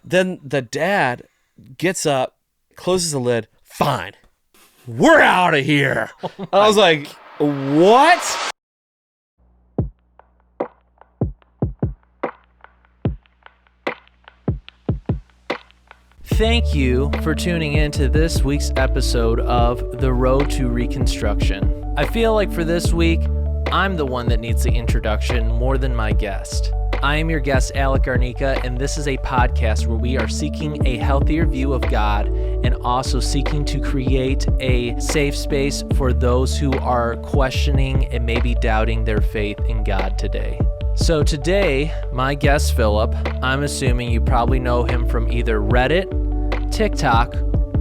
Then the dad gets up, closes the lid. Fine. We're out of here. I was like, what? Thank you for tuning in to this week's episode of The Road to Reconstruction. I feel like for this week, I'm the one that needs the introduction more than my guest. I am your guest, Alec Garnica, and this is a podcast where we are seeking a healthier view of God and also seeking to create a safe space for those who are questioning and maybe doubting their faith in God today. So today, my guest, Philip, I'm assuming you probably know him from either Reddit, TikTok,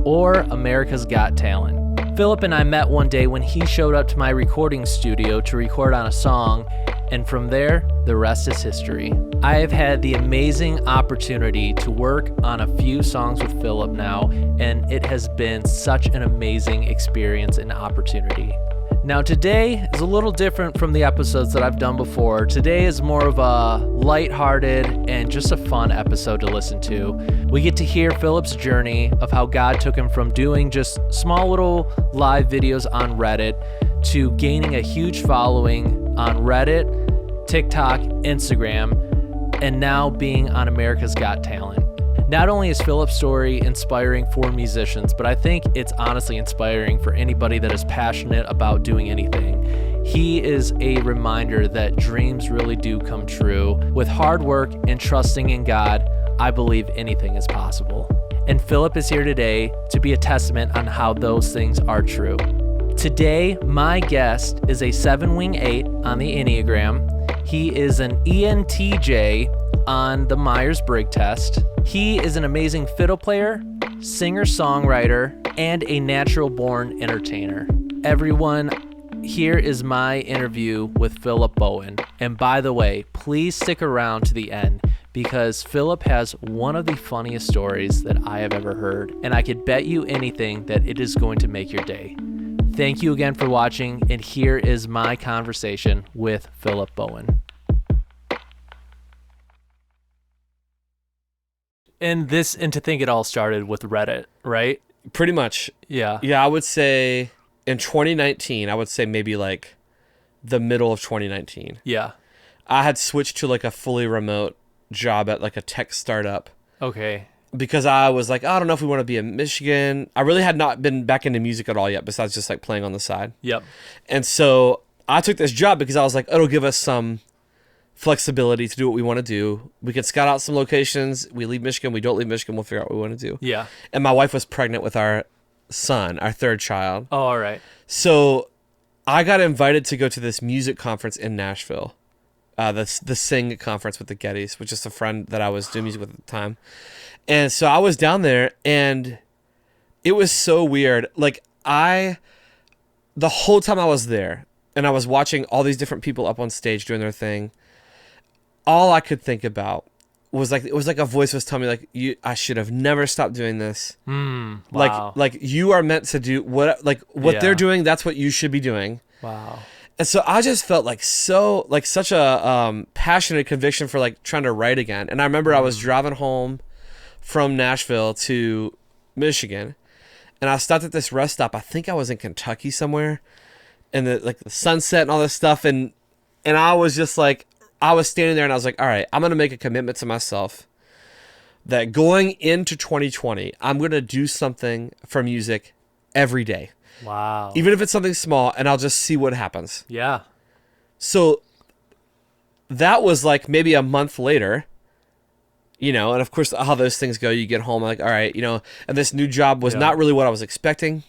or America's Got Talent. Philip and I met one day when he showed up to my recording studio to record on a song, and from there, the rest is history. I have had the amazing opportunity to work on a few songs with Philip now, and it has been such an amazing experience and opportunity. Now today is a little different from the episodes that I've done before. Today is more of a lighthearted and just a fun episode to listen to. We get to hear Philip's journey of how God took him from doing just small little live videos on Reddit to gaining a huge following on Reddit, TikTok, Instagram, and now being on America's Got Talent. Not only is Philip's story inspiring for musicians, but I think it's honestly inspiring for anybody that is passionate about doing anything. He is a reminder that dreams really do come true. With hard work and trusting in God, I believe anything is possible. And Philip is here today to be a testament on how those things are true. Today, my guest is a 7-wing 8 on the Enneagram. He is an ENTJ on the Myers-Briggs test. He is an amazing fiddle player, singer-songwriter, and a natural-born entertainer. Everyone, here is my interview with Philip Bowen. And by the way, please stick around to the end because Philip has one of the funniest stories that I have ever heard, and I could bet you anything that it is going to make your day. Thank you again for watching, and here is my conversation with Philip Bowen. And to think it all started with Reddit, right? Pretty much. Yeah. Yeah, I would say in 2019, I would say maybe like the middle of 2019. Yeah. I had switched to like a fully remote job at like a tech startup. Okay. Because I was like, I don't know if we want to be in Michigan. I really had not been back into music at all yet, besides just like playing on the side. Yep. And so I took this job because I was like, it'll give us some flexibility to do what we want to do. We could scout out some locations. We leave Michigan. We don't leave Michigan. We'll figure out what we want to do. Yeah. And my wife was pregnant with our son, our third child. Oh, all right. So I got invited to go to this music conference in Nashville. The Sing conference with the Gettys, which is a friend that I was doing music with at the time. And so I was down there, and it was so weird. Like, the whole time I was there, and I was watching all these different people up on stage doing their thing, all I could think about was like, it was like a voice was telling me, like, I should have never stopped doing this. Wow. Like you are meant to do what they're doing. That's what you should be doing. Wow. And so I just felt like such a passionate conviction for like trying to write again. And I remember I was driving home from Nashville to Michigan, and I stopped at this rest stop. I think I was in Kentucky somewhere, and the sunset and all this stuff. And I was just like, I was standing there and I was like, all right, I'm going to make a commitment to myself that going into 2020, I'm going to do something for music every day. Wow. Even if it's something small, and I'll just see what happens. Yeah. So that was like maybe a month later, and of course how those things go, you get home like, all right, and this new job was not really what I was expecting.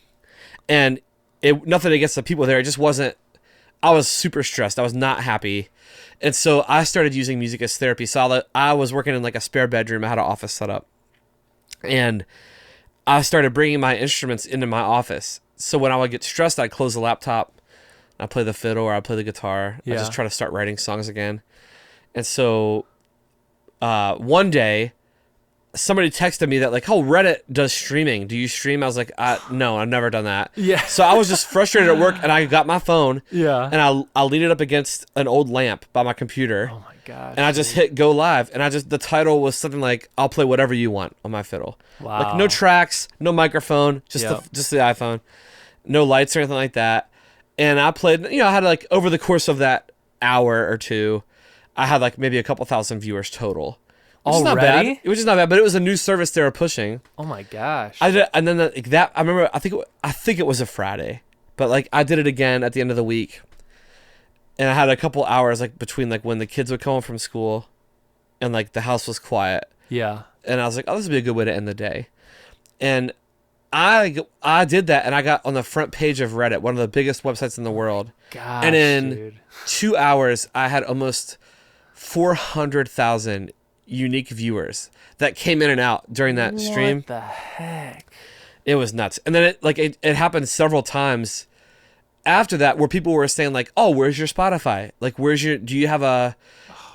And nothing against the people there. It just wasn't, I was super stressed. I was not happy. And so I started using music as therapy. So I was working in like a spare bedroom. I had an office set up, and I started bringing my instruments into my office. So when I would get stressed, I'd close the laptop, I'd play the fiddle or I'd play the guitar. Yeah. I'd just try to start writing songs again. And so one day, somebody texted me that like, oh, Reddit does streaming. Do you stream? I was like, no, I've never done that. Yeah. So I was just frustrated at work, and I got my phone. Yeah. And I leaned it up against an old lamp by my computer. Oh my gosh. And I just hit go live, and the title was something like, I'll play whatever you want on my fiddle. Wow. Like no tracks, no microphone, just the iPhone, no lights or anything like that. And I played, I had like over the course of that hour or two, I had like maybe a couple thousand viewers total. Which is not bad. Which is not bad, but it was a new service they were pushing. Oh my gosh. I did, and then that I remember. I think it was a Friday, but like I did it again at the end of the week, and I had a couple hours like between like when the kids would come home from school, and like the house was quiet. Yeah. And I was like, oh, this would be a good way to end the day, and I did that, and I got on the front page of Reddit, one of the biggest websites in the world. Gosh, and in dude. 2 hours, I had almost 400,000 unique viewers that came in and out during that stream. What the heck? It was nuts. And then it happened several times after that where people were saying like, oh, where's your Spotify? Like, do you have a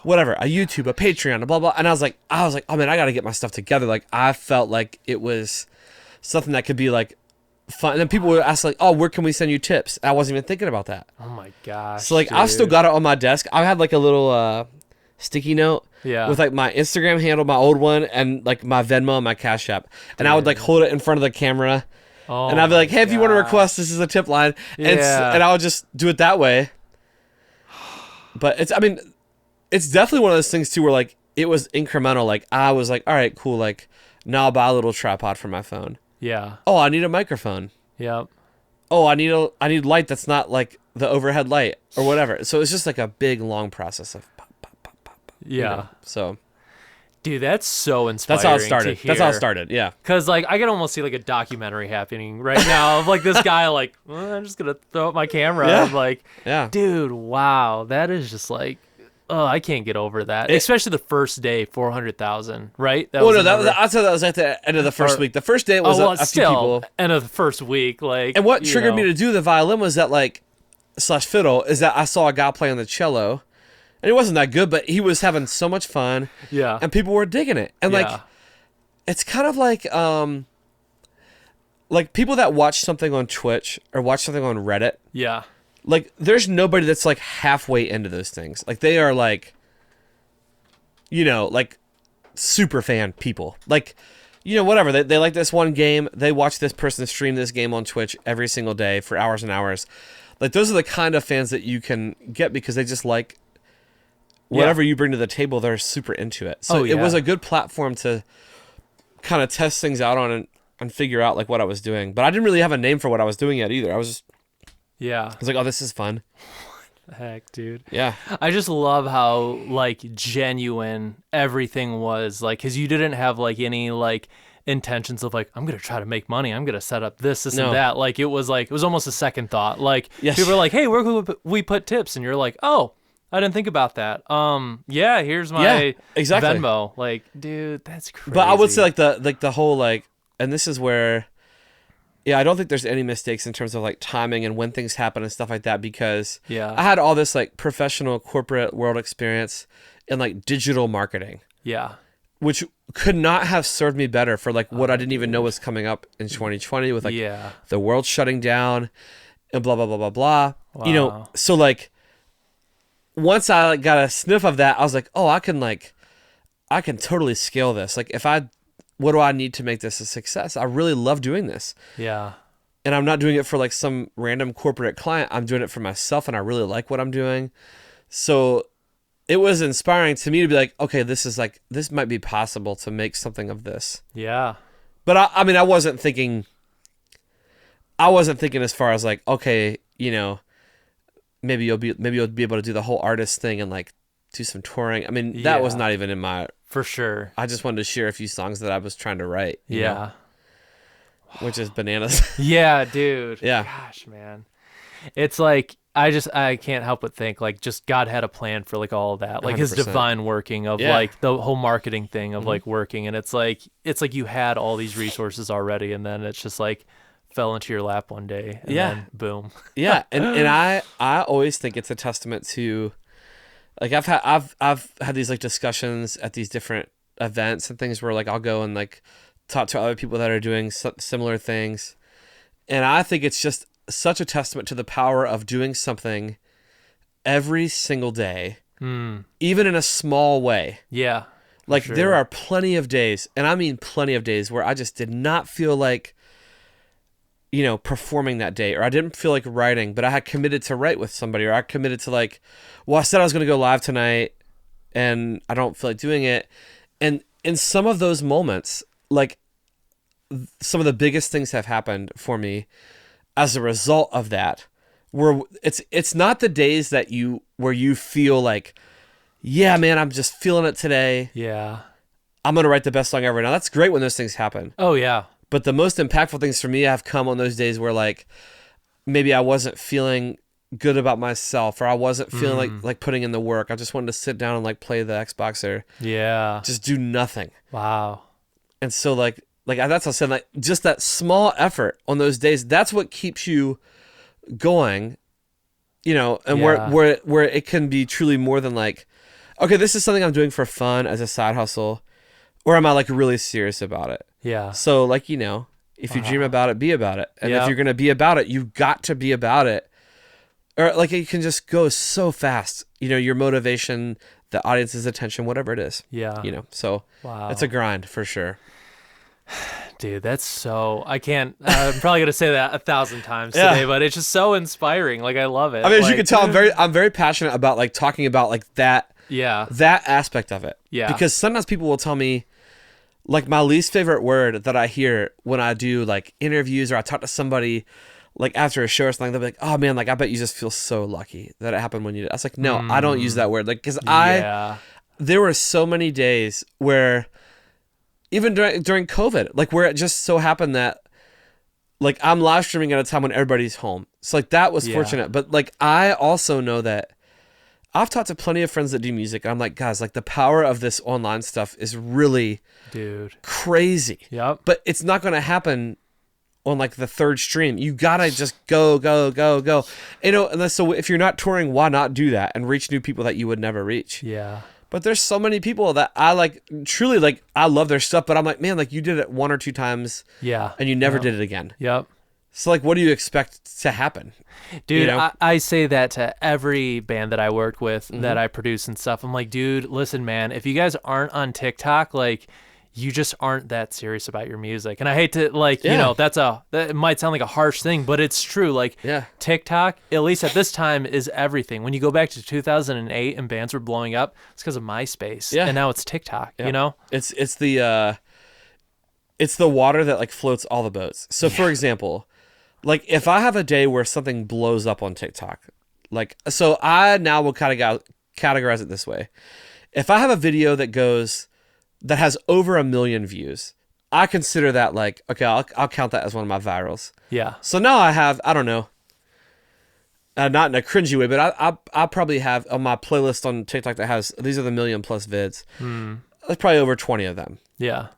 whatever, a YouTube, a Patreon, blah, blah. And I was like, oh man, I got to get my stuff together. Like I felt like it was something that could be like fun. And then people would ask like, oh, where can we send you tips? I wasn't even thinking about that. Oh my gosh. So like, dude. I've still got it on my desk. I had like a little, sticky note with like my Instagram handle, my old one, and like my Venmo and my Cash App, and I would like hold it in front of the camera, and I'd be like, hey, if you want to request, this is a tip line, and I would just do it that way. But it's definitely one of those things too where like it was incremental. Like I was like, all right, cool, like now I'll buy a little tripod for my phone. Yeah. Oh, I need a microphone. Yep. Oh, I need light that's not like the overhead light or whatever. So it's just like a big long process of yeah. So, dude, that's so inspiring. That's how it started. To hear. That's how it started. Yeah. Because like I can almost see like a documentary happening right now of like this guy like, well, I'm just gonna throw up my camera. Yeah. I'm like, dude, wow, that is just like, oh, I can't get over that. Especially the first day, 400,000, right? I'd say that was at the end of the first week. The first day it was a few people. End of the first week, like. And what triggered me to do the violin was that like / fiddle is that I saw a guy playing the cello. And it wasn't that good, but he was having so much fun. Yeah. And people were digging it. And like it's kind of like people that watch something on Twitch or watch something on Reddit. Yeah. Like there's nobody that's like halfway into those things. Like they are like like super fan people. Like whatever. They like this one game. They watch this person stream this game on Twitch every single day for hours and hours. Like those are the kind of fans that you can get because they just like whatever you bring to the table, they're super into it. So it was a good platform to kind of test things out on and figure out like what I was doing. But I didn't really have a name for what I was doing yet either. I was like, oh, this is fun. What the heck, dude? Yeah. I just love how like genuine everything was. Like, because you didn't have like any like intentions of like, I'm gonna try to make money, I'm gonna set up this and that. Like it was almost a second thought. Like people were like, hey, where could we put tips? And you're like, oh, I didn't think about that. Here's my Venmo. Like, dude, that's crazy. But I would say like the whole like, and this is where, I don't think there's any mistakes in terms of like timing and when things happen and stuff like that because I had all this like professional corporate world experience in like digital marketing. Yeah. Which could not have served me better for like what I didn't even know was coming up in 2020 with like the world shutting down and blah, blah, blah, blah, blah. Wow. So like, once I like, got a sniff of that, I was like, oh, I can totally scale this. Like what do I need to make this a success? I really love doing this. Yeah. And I'm not doing it for like some random corporate client. I'm doing it for myself and I really like what I'm doing. So it was inspiring to me to be like, okay, this might be possible to make something of this. Yeah. But I wasn't thinking as far as like, okay, maybe you'll be able to do the whole artist thing and like do some touring. I mean, that was not even in my. For sure. I just wanted to share a few songs that I was trying to write. You know, which is bananas. Yeah, dude. Yeah. Gosh, man. It's like I can't help but think like just God had a plan for like all of that, like 100%. His divine working of like the whole marketing thing of like working, and it's like you had all these resources already, and then it's just like fell into your lap one day, and then boom. Yeah, and I always think it's a testament to, like I've had these like discussions at these different events and things where like I'll go and like talk to other people that are doing similar things. And I think it's just such a testament to the power of doing something every single day, even in a small way. Yeah. Like sure. there are plenty of days, and I mean plenty of days, where I just did not feel like, performing that day, or I didn't feel like writing, but I had committed to write with somebody, or I committed to like, well, I said I was going to go live tonight and I don't feel like doing it. And in some of those moments, like some of the biggest things have happened for me as a result of that, where it's not the days where you feel like, yeah, man, I'm just feeling it today. Yeah. I'm going to write the best song ever. Now that's great when those things happen. Oh yeah. But the most impactful things for me have come on those days where like maybe I wasn't feeling good about myself, or I wasn't feeling like putting in the work. I just wanted to sit down and like play the Xbox or just do nothing. Wow. And so like that's what I said, like just that small effort on those days, that's what keeps you going, and where it can be truly more than like, okay, this is something I'm doing for fun as a side hustle, or am I like really serious about it? Yeah. So like, if you dream about it, be about it. And if you're going to be about it, you've got to be about it. Or like it can just go so fast, your motivation, the audience's attention, whatever it is. Yeah. So it's a grind for sure. Dude, I'm probably going to say that 1,000 times today, but it's just so inspiring. Like I love it. I mean, as you can tell, I'm very passionate about like talking about like that aspect of it. Yeah. Because sometimes people will tell me, like, my least favorite word that I hear when I do like interviews or I talk to somebody like after a show or something, they'll be like, oh man, like I bet you just feel so lucky that it happened when you did. I was like, no, I don't use that word. Like, cause there were so many days where even during COVID, like where it just so happened that like I'm live streaming at a time when everybody's home. So like that was fortunate. But like, I also know that I've talked to plenty of friends that do music. And I'm like, guys, like the power of this online stuff is really crazy. Yep. But it's not going to happen on like the third stream. You got to just go. And so if you're not touring, why not do that and reach new people that you would never reach? Yeah. But there's so many people that I like, truly like, I love their stuff, but I'm like, man, like you did it 1 or 2 times and you never did it again. Yep. So like, what do you expect to happen? Dude, I say that to every band that I work with, that I produce and stuff. I'm like, dude, listen, man, if you guys aren't on TikTok, like you just aren't that serious about your music. And I hate to like, that might sound like a harsh thing, but it's true. Like TikTok, at least at this time, is everything. When you go back to 2008 and bands were blowing up, it's because of MySpace. And now it's TikTok, It's the water that like floats all the boats. So for example, like if I have a day where something blows up on TikTok, like, so I now will categorize it this way. If I have a video that has over 1 million views, I consider that like, okay, I'll count that as one of my virals. Yeah. So now I have, I don't know, not in a cringy way, but I probably have on my playlist on TikTok that has, these are the 1 million plus vids. There's probably over 20 of them. Yeah.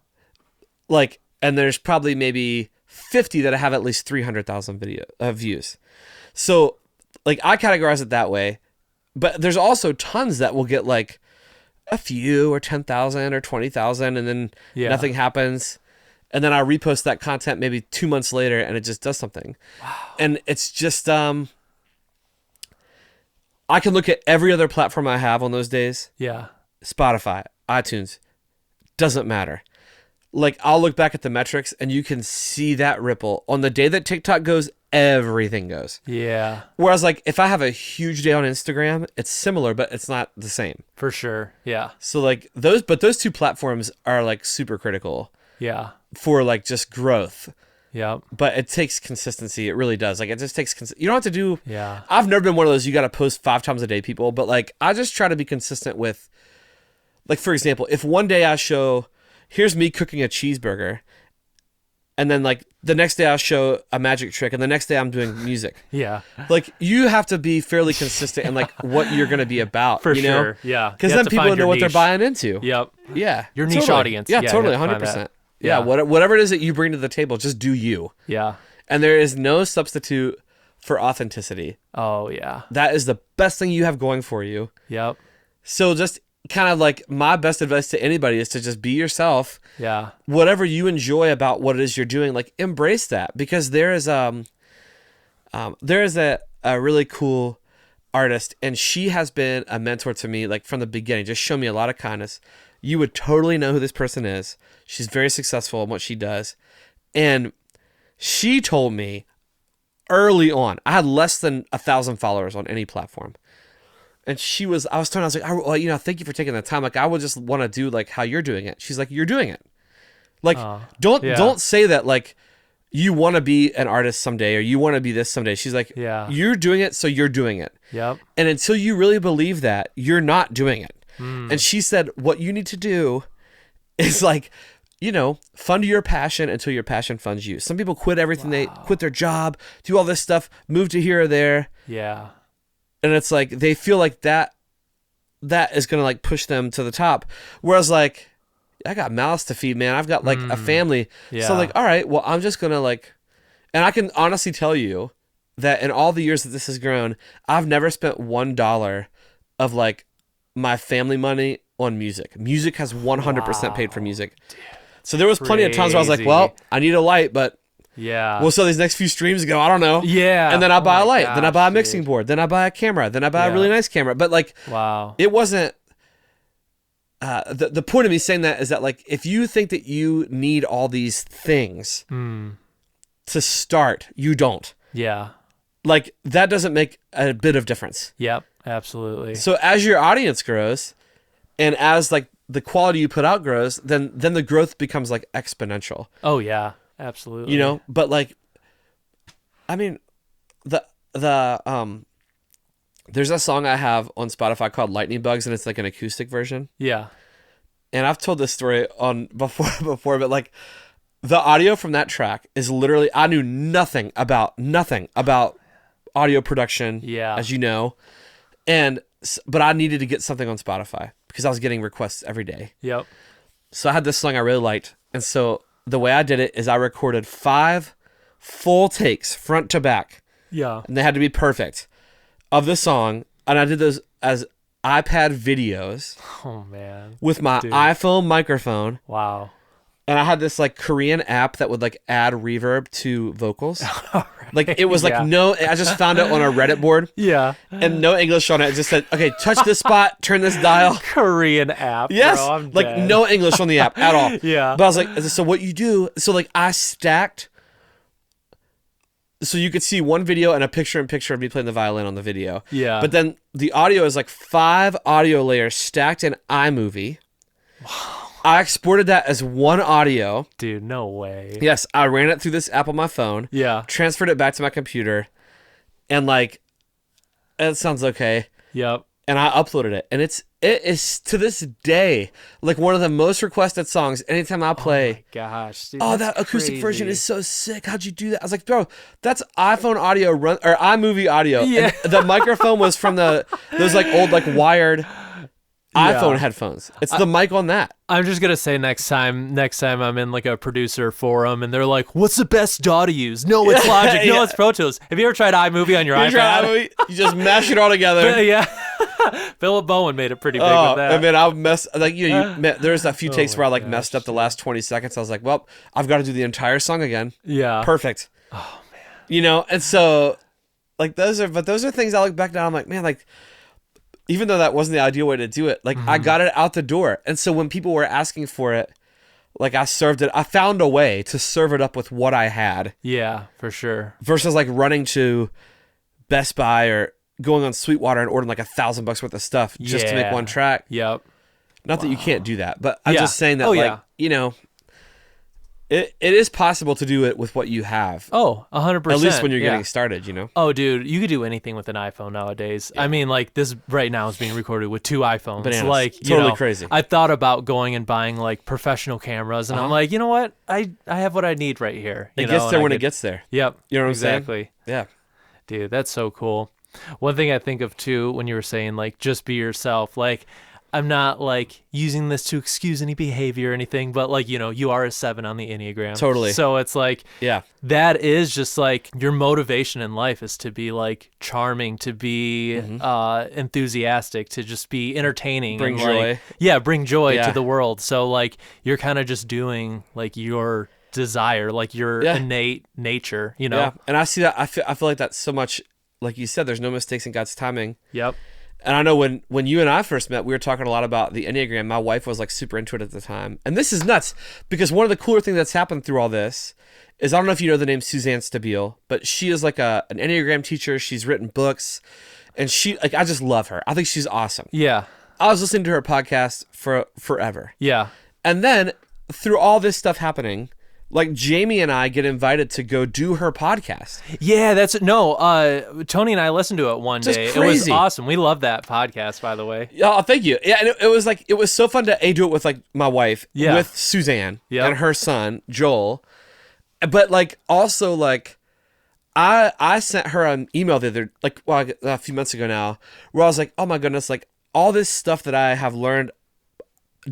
Like, and there's probably maybe 50 that have at least 300,000 views. So like I categorize it that way, but there's also tons that will get like a few or 10,000 or 20,000 and then nothing happens. And then I repost that content maybe 2 months later and it just does something. Wow. And it's just, I can look at every other platform I have on those days. Yeah. Spotify, iTunes, doesn't matter. Like I'll look back at the metrics and you can see that ripple. On the day that TikTok goes, everything goes. Yeah. Whereas like if I have a huge day on Instagram, it's similar, but it's not the same. For sure. Yeah. So like those 2 platforms are like super critical. Yeah. For like just growth. Yeah. But it takes consistency. It really does. Like it just takes, you don't have to do, yeah. I've never been one of those, you got to post 5 times a day people, but like I just try to be consistent with, like for example, if one day I show, here's me cooking a cheeseburger, and then like the next day I'll show a magic trick, and the next day I'm doing music. Yeah. Like you have to be fairly consistent in like what you're going to be about. For you sure. know? Yeah. Because then people know what they're buying into. Yep. Yeah. Your niche audience. Yeah, totally. 100%. Yeah. Whatever it is that you bring to the table, just do you. Yeah. And there is no substitute for authenticity. Oh yeah. That is the best thing you have going for you. Yep. So just kind of like my best advice to anybody is to just be yourself. Yeah. Whatever you enjoy about what it is you're doing, like embrace that, because there is a really cool artist, and she has been a mentor to me like from the beginning. Just show me a lot of kindness. You would totally know who this person is. She's very successful in what she does, and she told me early on, I had less than 1,000 followers on any platform. And I was like, thank you for taking the time. Like, I would just want to do like how you're doing it. She's like, you're doing it. Like, don't say that like you want to be an artist someday or you want to be this someday. She's like, you're doing it, so you're doing it. Yep. And until you really believe that, you're not doing it. And she said, what you need to do is like, fund your passion until your passion funds you. Some people quit everything. They quit their job, do all this stuff, move to here or there. Yeah. And it's like they feel like that is going to like push them to the top. Whereas like, I got mouths to feed, man. I've got like a family. Yeah. So I'm like, all right, well, I'm just going to like, and I can honestly tell you that in all the years that this has grown, I've never spent $1 of like my family money on music. Music has 100% paid for music. So there was plenty of times where I was like, well, I need a light, but we'll sell these next few streams go, I don't know. Yeah. And then I buy a light. Then I buy a mixing board. Then I buy a camera. Then I buy a really nice camera. But like, it wasn't, the point of me saying that is that like, if you think that you need all these things to start, you don't. Yeah. Like that doesn't make a bit of difference. Yep. Absolutely. So as your audience grows and as like the quality you put out grows, then the growth becomes like exponential. Oh yeah. Absolutely. But like, I mean, there's a song I have on Spotify called Lightning Bugs, and it's like an acoustic version. Yeah. And I've told this story on before, but like the audio from that track is literally, I knew nothing about audio production, as you know. But I needed to get something on Spotify because I was getting requests every day. Yep. So I had this song I really liked. And so the way I did it is I recorded 5 full takes front to back. Yeah. And they had to be perfect of the song. And I did those as iPad videos. Oh man. With my iPhone microphone. Wow. And I had this like Korean app that would like add reverb to vocals. Right. Like it was like I just found it on a Reddit board. Yeah. And no English on it. It just said, okay, touch this spot, turn this dial. Korean app. Yes. Bro, I'm like dead. No English on the app at all. Yeah. But I was like, so what you do, so like I stacked, so you could see one video and a picture-in-picture of me playing the violin on the video. Yeah. But then the audio is like 5 audio layers stacked in iMovie. Wow. I exported that as one audio. Dude, no way. Yes, I ran it through this app on my phone. Yeah. Transferred it back to my computer. And like, it sounds okay. Yep. And I uploaded it. And it is to this day like one of the most requested songs anytime I play. Oh my gosh. Dude, that acoustic version is so sick. How'd you do that? I was like, bro, that's iPhone audio or iMovie audio. Yeah. And the microphone was from those like old like wired iPhone headphones. It's the mic on that. I'm just gonna say next time I'm in like a producer forum and they're like, "What's the best DAW to use?" No, it's Logic. No, it's Pro Tools. Have you ever tried iMovie on your iPad? You just mash it all together. Yeah. Philip Bowen made it pretty big with that. I mean, I mess like there's a few takes where I like messed up the last 20 seconds. I was like, well, I've got to do the entire song again. Yeah. Perfect. Oh man. And so like those are things I look back now. I'm like, man, like. Even though that wasn't the ideal way to do it, like I got it out the door. And so when people were asking for it, like I found a way to serve it up with what I had. Yeah, for sure. Versus like running to Best Buy or going on Sweetwater and ordering like $1,000 worth of stuff just to make one track. Yep. Not that you can't do that, but I'm just saying that it is possible to do it with what you have. Oh, 100%. At least when you're getting started, Oh, dude, you could do anything with an iPhone nowadays. Yeah. I mean, like this right now is being recorded with 2 iPhones. Bananas. Like totally crazy. I thought about going and buying like professional cameras, and I'm like, you know what? I have what I need right here. It gets there when it gets there. Yep. You know what exactly. I'm saying? Yeah. Dude, that's so cool. One thing I think of too when you were saying like just be yourself, like I'm not like using this to excuse any behavior or anything, but like, you are a 7 on the Enneagram. Totally. So it's like, Yeah. that is just like your motivation in life is to be like charming, to be enthusiastic, to just be entertaining. Bring and, joy. Like, yeah, bring joy Yeah. to the world. So like you're kind of just doing like your desire, like your innate nature, Yeah. And I see that. I feel like that's so much, like you said, there's no mistakes in God's timing. Yep. And I know when you and I first met, we were talking a lot about the Enneagram. My wife was like super into it at the time. And this is nuts because one of the cooler things that's happened through all this is, I don't know if you know the name Suzanne Stabile, but she is like an Enneagram teacher. She's written books and I just love her. I think she's awesome. Yeah. I was listening to her podcast for forever. Yeah. And then through all this stuff happening, like Jamie and I get invited to go do her podcast. Yeah, Tony and I listened to it one day. Crazy. It was awesome. We love that podcast, by the way. Yeah, thank you. Yeah, and it was so fun to do it with like my wife, with Suzanne and her son Joel, but like also like I sent her an email a few months ago now, where I was like, oh my goodness, like all this stuff that I have learned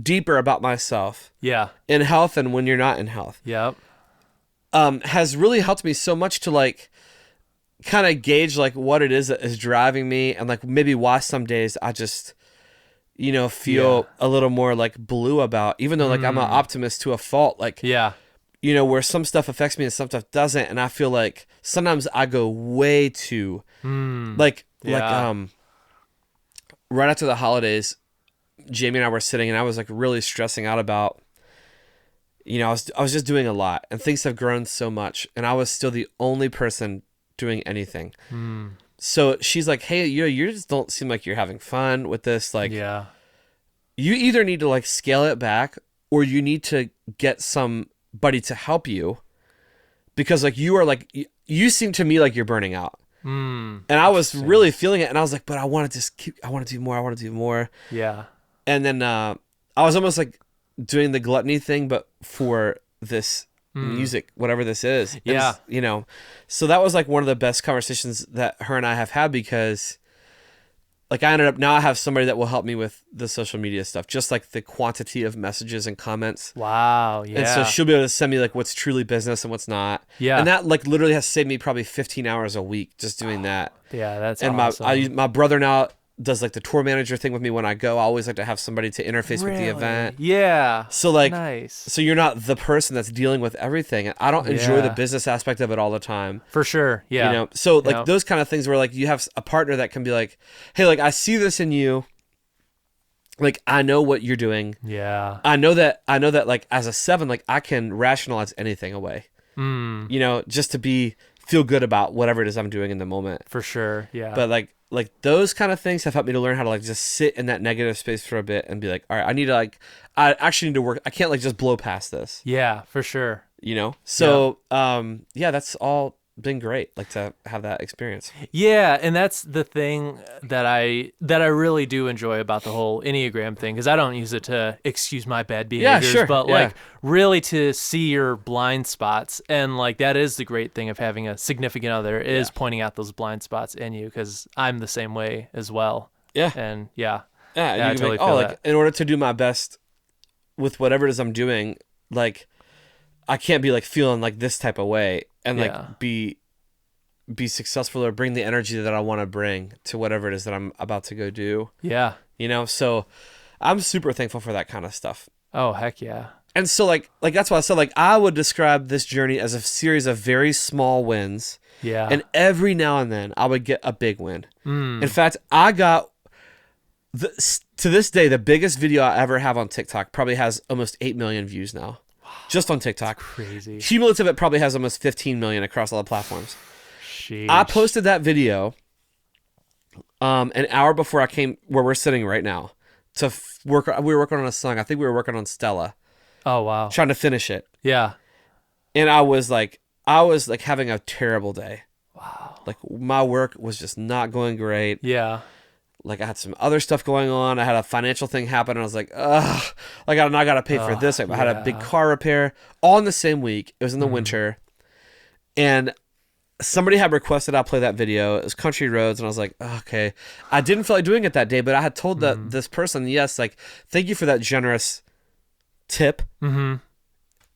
deeper about myself, in health and when you're not in health, has really helped me so much to like kind of gauge like what it is that is driving me, and like maybe why some days I just feel a little more like blue about, even though like I'm an optimist to a fault, like where some stuff affects me and some stuff doesn't, and I feel like sometimes I go way too right after the holidays, Jamie and I were sitting and I was like really stressing out about, I was just doing a lot and things have grown so much and I was still the only person doing anything. So she's like, hey, you just don't seem like you're having fun with this. Like, you either need to like scale it back or you need to get somebody to help you, because like you are like, you seem to me like you're burning out. And I was really feeling it and I was like, but I want to do more. Yeah. And then I was almost like doing the gluttony thing, but for this music, whatever this is. Yeah. So that was like one of the best conversations that her and I have had, because like now I have somebody that will help me with the social media stuff, just like the quantity of messages and comments. Wow. Yeah. And so she'll be able to send me like what's truly business and what's not. Yeah. And that like literally has saved me probably 15 hours a week just doing that. Yeah. That's and awesome. my brother now does like the tour manager thing with me when I go. I always like to have somebody to interface with the event. Yeah. So like, nice. So you're not the person that's dealing with everything. And I don't enjoy the business aspect of it all the time. For sure. Yeah. So like those kind of things where like you have a partner that can be like, hey, like I see this in you. Like I know what you're doing. Yeah. I know that like as a 7, like I can rationalize anything away. Just to feel good about whatever it is I'm doing in the moment. For sure. Yeah. But like those kind of things have helped me to learn how to like just sit in that negative space for a bit and be like, all right, I actually need to work. I can't like just blow past this. Yeah, for sure. So that's all been great, like to have that experience. Yeah, and that's the thing that I really do enjoy about the whole Enneagram thing, because I don't use it to excuse my bad behaviors, but like really to see your blind spots. And like that is the great thing of having a significant other, is pointing out those blind spots in you, because I'm the same way as well. Yeah. And I totally feel that. In order to do my best with whatever it is I'm doing, like I can't be like feeling like this type of way and like be successful or bring the energy that I want to bring to whatever it is that I'm about to go do. Yeah. So I'm super thankful for that kind of stuff. Oh, heck yeah. And so like that's why I said like I would describe this journey as a series of very small wins. Yeah. And every now and then I would get a big win. In fact, I got to this day, the biggest video I ever have on TikTok probably has almost 8 million views now. Just on TikTok. That's crazy. Cumulative, it probably has almost 15 million across all the platforms. Sheesh. I posted that video an hour before I came where we're sitting right now to work. We were working on a song. I think we were working on Stella. Oh, wow. Trying to finish it. Yeah. And I was like having a terrible day. Wow. Like my work was just not going great. Yeah. Like I had some other stuff going on. I had a financial thing happen and I was like, ugh, like I got to pay for this. I had a big car repair all in the same week. It was in the winter. And somebody had requested I play that video. It was Country Roads, and I was like, oh, okay. I didn't feel like doing it that day, but I had told this person, yes, like, thank you for that generous tip. Mm-hmm.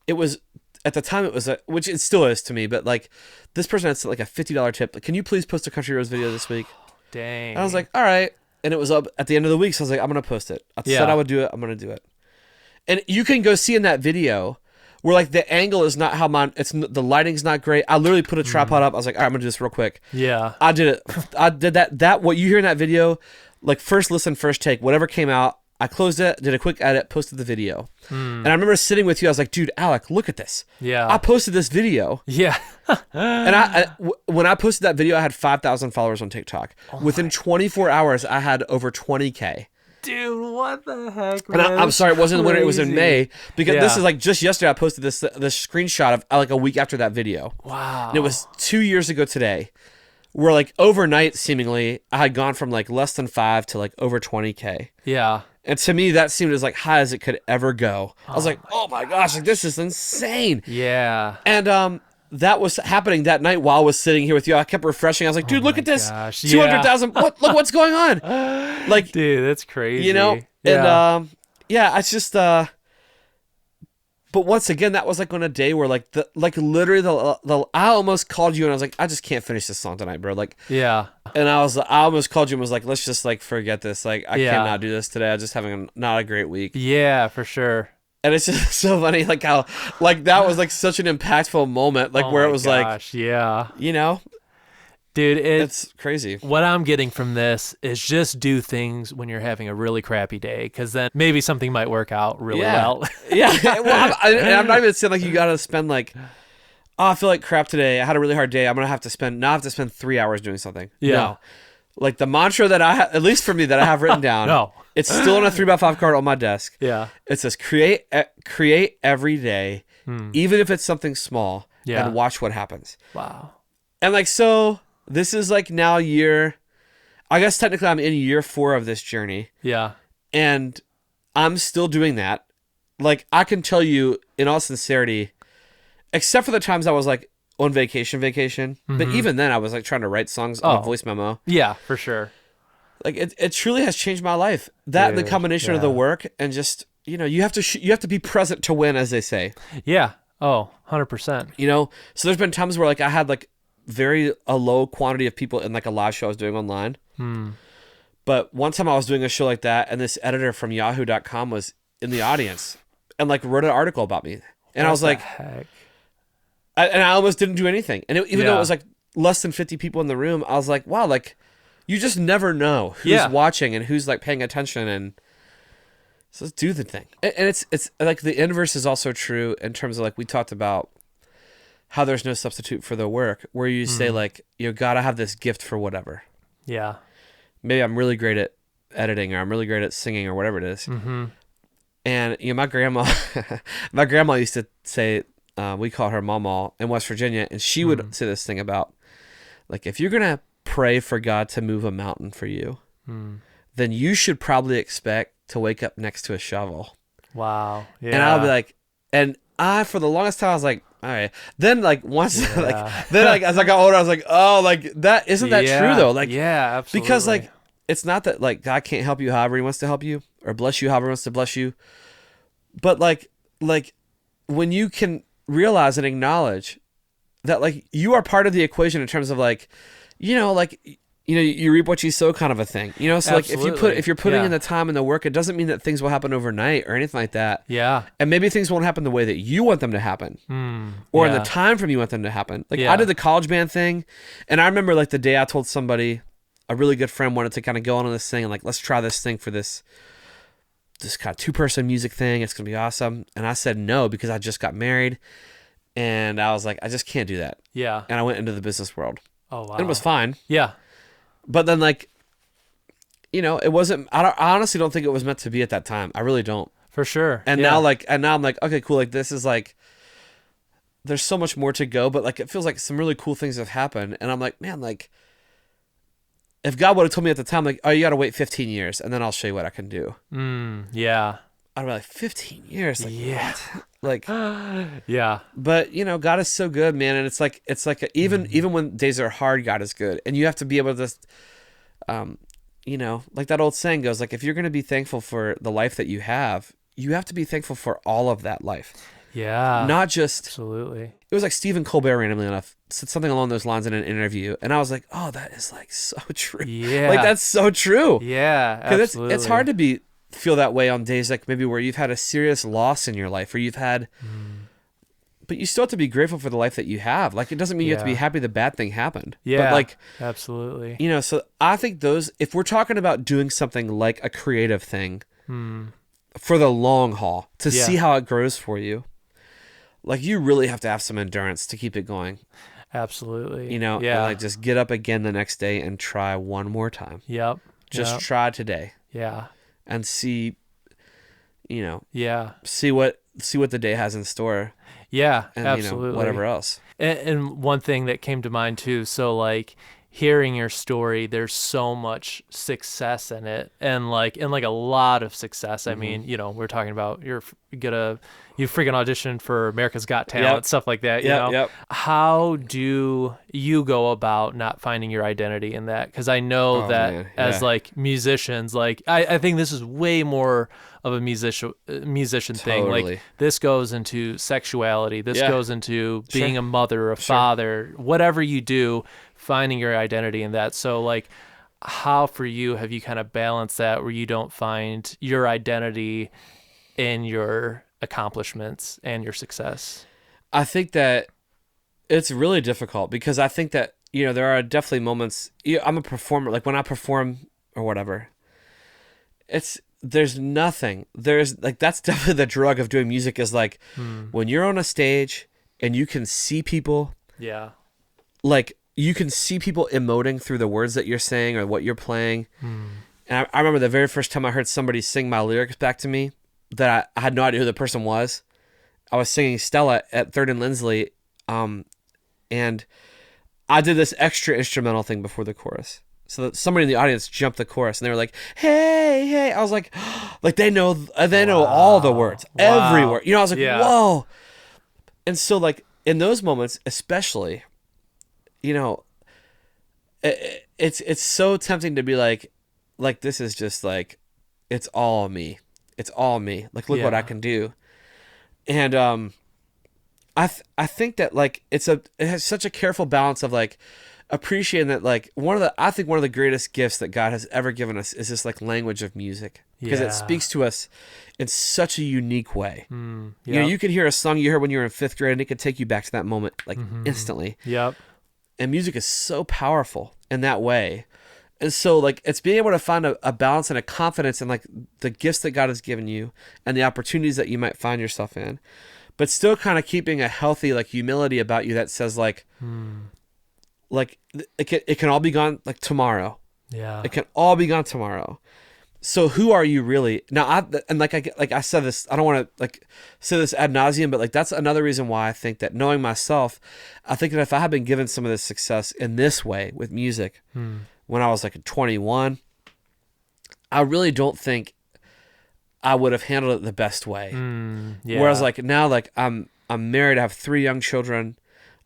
It was, at the time, it was, which it still is to me, but like, this person had like a $50 tip. Like, can you please post a Country Roads video this week? Dang. And I was like, all right. And it was up at the end of the week, so I was like, I'm going to post it. I said I would do it. I'm going to do it. And you can go see in that video where like the angle is not how the lighting's not great. I literally put a tripod up. I was like, all right, I'm gonna do this real quick. Yeah. I did it. I did that. What you hear in that video, like first listen, first take, whatever came out, I closed it, did a quick edit, posted the video. And I remember sitting with you. I was like, dude, Alec, look at this. Yeah. I posted this video. Yeah. And when I posted that video, I had 5,000 followers on TikTok. Within 24 hours, I had over 20K. Dude, what the heck, man? And I'm sorry, it wasn't in winter, it was in May. Because this is like just yesterday I posted this screenshot of like a week after that video. Wow. And it was 2 years ago today. Where like overnight, seemingly, I had gone from like less than 5 to like over 20K. Yeah. And to me, that seemed as like high as it could ever go. I was like, oh my gosh, like this is insane. Yeah. And that was happening that night while I was sitting here with you. I kept refreshing. I was like, dude, look at this. 200,000. Look what's going on. Like, dude, that's crazy. You know? Yeah. And it's just but once again, that was like on a day where like literally I almost called you and I was like, I just can't finish this song tonight, bro. Like, yeah. And I almost called you and was like, let's just like forget this. Like, I cannot do this today. I'm just having not a great week. Yeah, for sure. And it's just so funny, like how, like that was like such an impactful moment, like where it was like, yeah, you know, dude, it's crazy. What I'm getting from this is just do things when you're having a really crappy day, because then maybe something might work out really well. Yeah. Well, I'm not even saying like you got to spend like, oh, I feel like crap today. I had a really hard day. I'm gonna have to spend 3 hours doing something. Yeah. No. Like the mantra that I at least for me that I have written down. No. It's still on a 3x5 card on my desk. Yeah. It says create every day, even if it's something small, and watch what happens. Wow. And like, so this is like now I guess technically I'm in year 4 of this journey. Yeah. And I'm still doing that. Like I can tell you in all sincerity, except for the times I was like on vacation, but even then I was like trying to write songs on a voice memo. Yeah, for sure. Like it truly has changed my life. That and the combination of the work and just, you know, you have to be present to win, as they say. Yeah. Oh, 100%. You know, so there's been times where like I had like a low quantity of people in like a live show I was doing online. But one time I was doing a show like that and this editor from yahoo.com was in the audience and like wrote an article about me. And I was like, heck? I almost didn't do anything. And even though it was like less than 50 people in the room, I was like, wow, like you just never know who's watching and who's like paying attention, and so let's do the thing. And it's like the inverse is also true in terms of like we talked about how there's no substitute for the work, where you say like, you gotta have this gift for whatever. Yeah. Maybe I'm really great at editing, or I'm really great at singing, or whatever it is. And you know, my grandma used to say, we call her Mama in West Virginia, and she would say this thing about like, if you're gonna pray for God to move a mountain for you, then you should probably expect to wake up next to a shovel. Wow. Yeah. And I'll be like, and I, for the longest time, I was like, all right. Then like once, like as I got older, I was like, oh, like that, isn't that true though? Like, yeah, absolutely. Because like, it's not that like God can't help you however he wants to help you, or bless you however he wants to bless you. But like when you can realize and acknowledge that like you are part of the equation in terms of like, you know, you reap what you sow kind of a thing, you know? So Absolutely. like if you're putting in the time and the work, it doesn't mean that things will happen overnight or anything like that. Yeah. And maybe things won't happen the way that you want them to happen, or in the time frame you want them to happen. Like I did the college band thing, and I remember like the day I told somebody, a really good friend wanted to kind of go on this thing and like, let's try this thing for this kind of 2-person music thing. It's going to be awesome. And I said no, because I just got married and I was like, I just can't do that. Yeah. And I went into the business world. Oh, wow. And it was fine. Yeah. But then like, you know, it wasn't, I honestly don't think it was meant to be at that time. I really don't. For sure. And now I'm like, okay, cool. Like this is like, there's so much more to go, but like, it feels like some really cool things have happened. And I'm like, man, like, if God would have told me at the time, like, oh, you got to wait 15 years and then I'll show you what I can do. Yeah. I'd be like 15 years. Like, Yeah. what? Like, Yeah. but you know, God is so good, man. And it's like even when days are hard, God is good. And you have to be able to, you know, like that old saying goes, like, if you're going to be thankful for the life that you have to be thankful for all of that life. Yeah. Not just, Absolutely. it was like Stephen Colbert, randomly enough, said something along those lines in an interview. And I was like, oh, that is like so true. Yeah. Like, that's so true. Yeah, absolutely. It's hard to feel that way on days like maybe where you've had a serious loss in your life, or you've had, but you still have to be grateful for the life that you have. Like, it doesn't mean you have to be happy the bad thing happened. Yeah, but like, absolutely. you know, so I think if we're talking about doing something like a creative thing for the long haul to see how it grows for you, like, you really have to have some endurance to keep it going. Absolutely. You know, and like just get up again the next day and try one more time. Yep. Just try today. Yeah. And see, you know, yeah, see what the day has in store. Yeah, and, absolutely. You know, whatever else. And one thing that came to mind too, so like hearing your story, there's so much success in it, and like a lot of success. I mean, you know, we're talking about you freaking auditioned for America's Got Talent, stuff like that. You know, how do you go about not finding your identity in that? Because I know that as like musicians, like I think this is way more of a musician thing. Like, this goes into sexuality. This goes into being a mother, a father, whatever you do, finding your identity in that. So like, how for you have you kind of balanced that where you don't find your identity in your accomplishments and your success? I think that it's really difficult, because I think that, you know, there are definitely moments, I'm a performer, like when I perform or whatever, there's like, that's definitely the drug of doing music, is like when you're on a stage and you can see people, like, you can see people emoting through the words that you're saying or what you're playing. And I remember the very first time I heard somebody sing my lyrics back to me, that I had no idea who the person was. I was singing Stella at 3rd and Lindsley, and I did this extra instrumental thing before the chorus, so that somebody in the audience jumped the chorus, and they were like, "Hey, hey!" I was like, like they know all the words, every word. You know, I was like, "Whoa!" And so, like, in those moments, especially, you know, it's so tempting to be like this is just like, it's all me. It's all me. Like, look what I can do. And I think that, like, it has such a careful balance of like appreciating that, like, I think one of the greatest gifts that God has ever given us is this like language of music, because it speaks to us in such a unique way. You know, you could hear a song you heard when you were in 5th grade, and it could take you back to that moment, like, instantly. And music is so powerful in that way. And so, like, it's being able to find a balance and a confidence in, like, the gifts that God has given you and the opportunities that you might find yourself in, but still kind of keeping a healthy, like, humility about you that says, like, like, it can all be gone, like, tomorrow. It can all be gone tomorrow. So who are you really? Now, I said this, I don't want to, like, say this ad nauseum, but, like, that's another reason why I think that, knowing myself, I think that if I had been given some of this success in this way with music, when I was like 21, I really don't think I would have handled it the best way. Whereas, like, now, like, I'm married, I have 3 young children.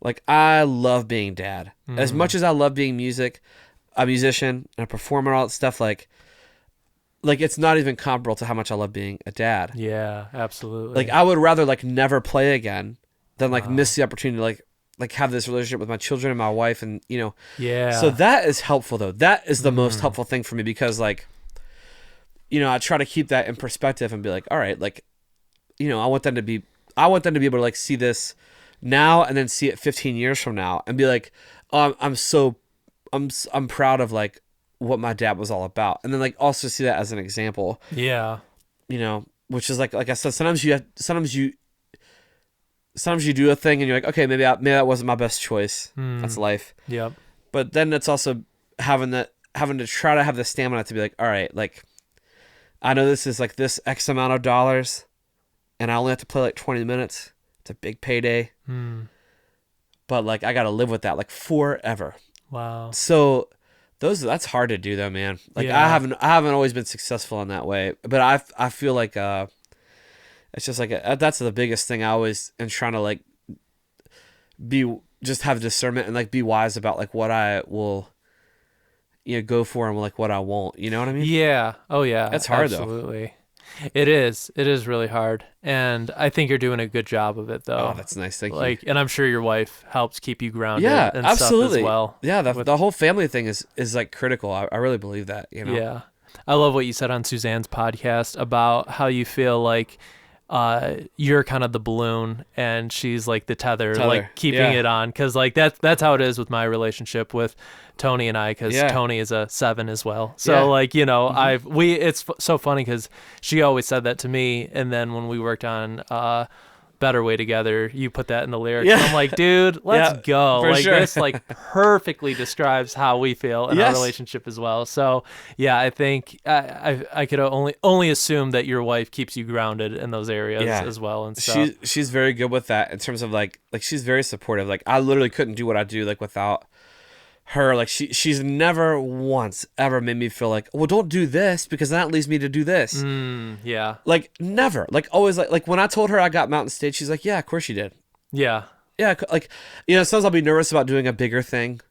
Like, I love being dad. As much as I love being a musician and a performer, all that stuff, like it's not even comparable to how much I love being a dad. Yeah, absolutely. Like, I would rather, like, never play again than, like, miss the opportunity to, like have this relationship with my children and my wife, and, you know. So that is helpful, though. That is the most helpful thing for me, because, like, you know, I try to keep that in perspective and be like, all right, like, you know, I want them to be able to, like, see this now and then see it 15 years from now and be like, oh, I'm proud of, like, what my dad was all about, and then, like, also see that as an example. You know, which is like I said, sometimes you do a thing and you're like, okay, maybe that wasn't my best choice. That's life. But then it's also having to try to have the stamina to be like, all right, like, I know this is like this X amount of dollars, and I only have to play like 20 minutes. It's a big payday. But, like, I got to live with that, like, forever. Wow. So that's hard to do, though, man. Like, I haven't always been successful in that way, but I feel like It's just like that's the biggest thing I always am trying to like just have discernment and like be wise about like what I will, go for and like what I won't. You know what I mean? Yeah. Oh yeah. That's hard though. Absolutely. It is. It is really hard. And I think you're doing a good job of it though. Oh, that's nice. Thank you. And I'm sure your wife helps keep you grounded and absolutely. stuff as well. Yeah. The whole family thing is like critical. I really believe that, Yeah. I love what you said on Suzanne's podcast about how you feel like you're kind of the balloon and she's like the tether. Like keeping it on. Cause like that's how it is with my relationship with Tony and I, because Tony is a 7 as well. So like, it's so funny because she always said that to me. And then when we worked on Better Way Together, you put that in the lyrics. And I'm like, dude, let's go. Like this like perfectly describes how we feel in our relationship as well. So yeah, I think I could only assume that your wife keeps you grounded in those areas as well. And stuff. She's very good with that in terms of like she's very supportive. Like I literally couldn't do what I do like without her. Like she's never once ever made me feel like, well, don't do this because that leads me to do this. Like never. Like always. Like when I told her I got Mountain State, she's like, yeah, of course you did. Yeah. Like sometimes I'll be nervous about doing a bigger thing,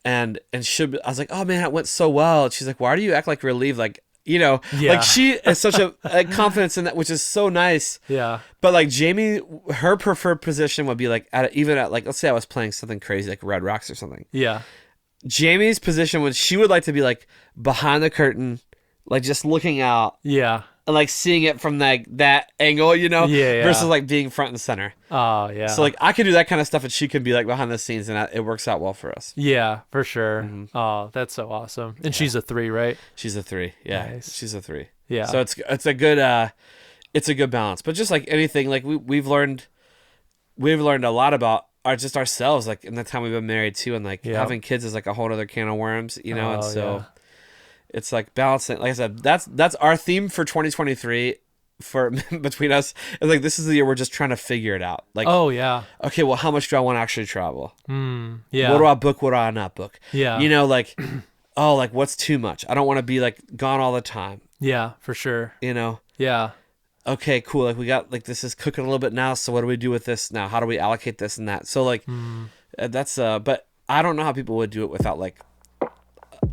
and I was like, oh man, it went so well. And she's like, why do you act like relieved? Like like she is such a confidence in that, which is so nice. Yeah. But like Jamie, her preferred position would be like even at like, let's say I was playing something crazy like Red Rocks or something. Yeah. Jamie's position she would like to be like behind the curtain, like just looking out. Yeah. And like seeing it from that angle, versus like being front and center. Oh yeah. So like I could do that kind of stuff, and she could be like behind the scenes, and it works out well for us. Yeah, for sure. Mm-hmm. Oh, that's so awesome. And she's a 3, right? She's a 3. Yeah, nice. She's a 3. Yeah. So it's a good balance. But just like anything, like we've learned a lot about ourselves, like in the time we've been married too, and like having kids is like a whole other can of worms, and so. Yeah. It's like balancing. Like I said, that's our theme for 2023 for between us. It's like this is the year we're just trying to figure it out. Like, oh yeah, okay, well, how much do I want to actually travel? Yeah. What do I book? What do I not book? Yeah. Like, oh, like what's too much? I don't want to be like gone all the time. Yeah, for sure. Yeah. Okay, cool. Like we got like this is cooking a little bit now. So what do we do with this now? How do we allocate this and that? So like that's but I don't know how people would do it without like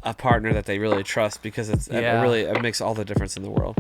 a partner that they really trust, because it makes all the difference in the world.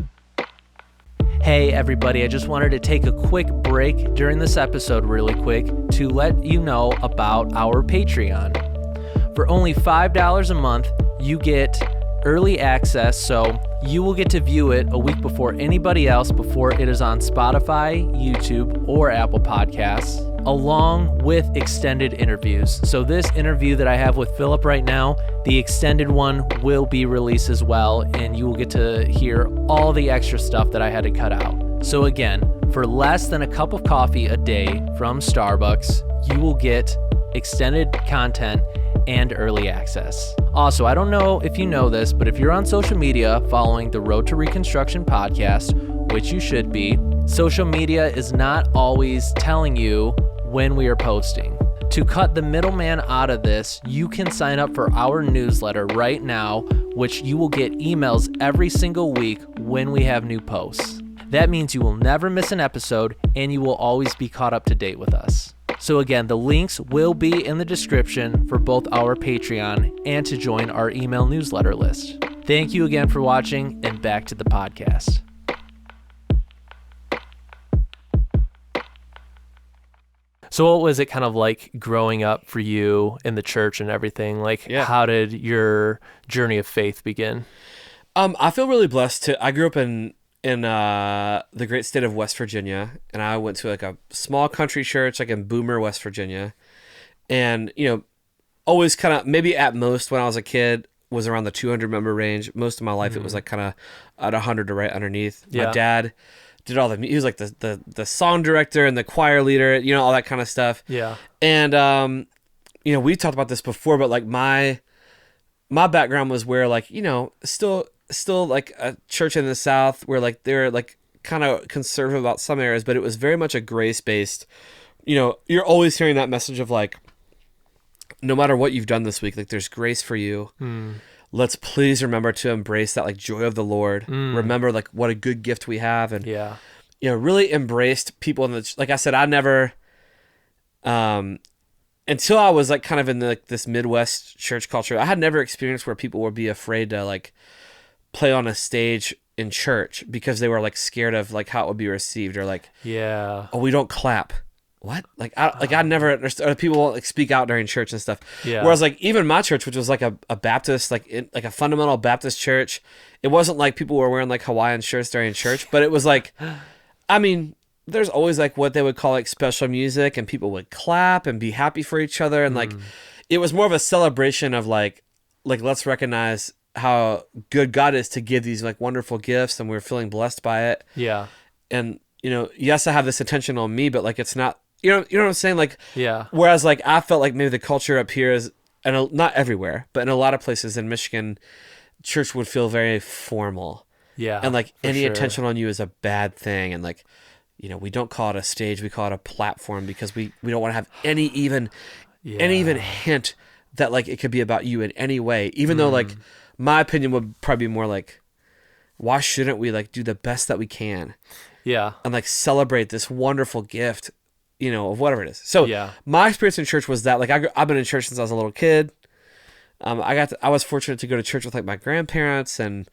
Hey everybody, I just wanted to take a quick break during this episode really quick to let you know about our Patreon. For only $5 a month, you get early access, so you will get to view it a week before anybody else before it is on Spotify, YouTube, or Apple Podcasts, along with extended interviews. So this interview that I have with Philip right now, the extended one will be released as well, and you will get to hear all the extra stuff that I had to cut out. So again, for less than a cup of coffee a day from Starbucks, you will get extended content and early access. Also, I don't know if you know this, but if you're on social media following the Road to Reconstruction podcast, which you should be, social media is not always telling you when we are posting. To cut the middleman out of this, you can sign up for our newsletter right now, which you will get emails every single week when we have new posts. That means you will never miss an episode, and you will always be caught up to date with us. So again, the links will be in the description for both our Patreon and to join our email newsletter list. Thank you again for watching, and back to the podcast. So what was it kind of like growing up for you in the church and everything? Like, how did your journey of faith begin? I feel really blessed I grew up in the great state of West Virginia, and I went to like a small country church like in Boomer, West Virginia. And, always kind of, maybe at most when I was a kid, was around the 200 member range. Most of my life, it was like kind of at 100 or right underneath. Yeah. My dad did all he was like the song director and the choir leader, all that kind of stuff. Yeah. And, we talked about this before, but like my background was where like, still like a church in the South where like they're like kind of conservative about some areas, but it was very much a grace-based, you're always hearing that message of like, no matter what you've done this week, like there's grace for you. Let's please remember to embrace that like joy of the Lord. Remember like what a good gift we have. And really embraced people in the, like I said, I never, until I was like kind of in this Midwest church culture, I had never experienced where people would be afraid to like play on a stage in church because they were like scared of like how it would be received, or like, oh, we don't clap. What? I never understood. Or people won't like speak out during church and stuff. Yeah. Whereas like even my church, which was like a Baptist, like a fundamental Baptist church, it wasn't like people were wearing like Hawaiian shirts during church, but it was like, I mean, there's always like what they would call like special music, and people would clap and be happy for each other, and like it was more of a celebration of like let's recognize how good God is to give these like wonderful gifts, and we're feeling blessed by it. Yeah. And yes, I have this attention on me, but like it's not. You know what I'm saying? Like, yeah. Whereas, like, I felt like maybe the culture up here is, and not everywhere, but in a lot of places in Michigan, church would feel very formal. Yeah. And like any sure. attention on you is a bad thing. And like, we don't call it a stage, we call it a platform, because we don't want to have any even hint that like it could be about you in any way. Even though like my opinion would probably be more like, why shouldn't we like do the best that we can? Yeah. And like celebrate this wonderful gift, of whatever it is. So my experience in church was that, like, I've been in church since I was a little kid. I was fortunate to go to church with like my grandparents, and,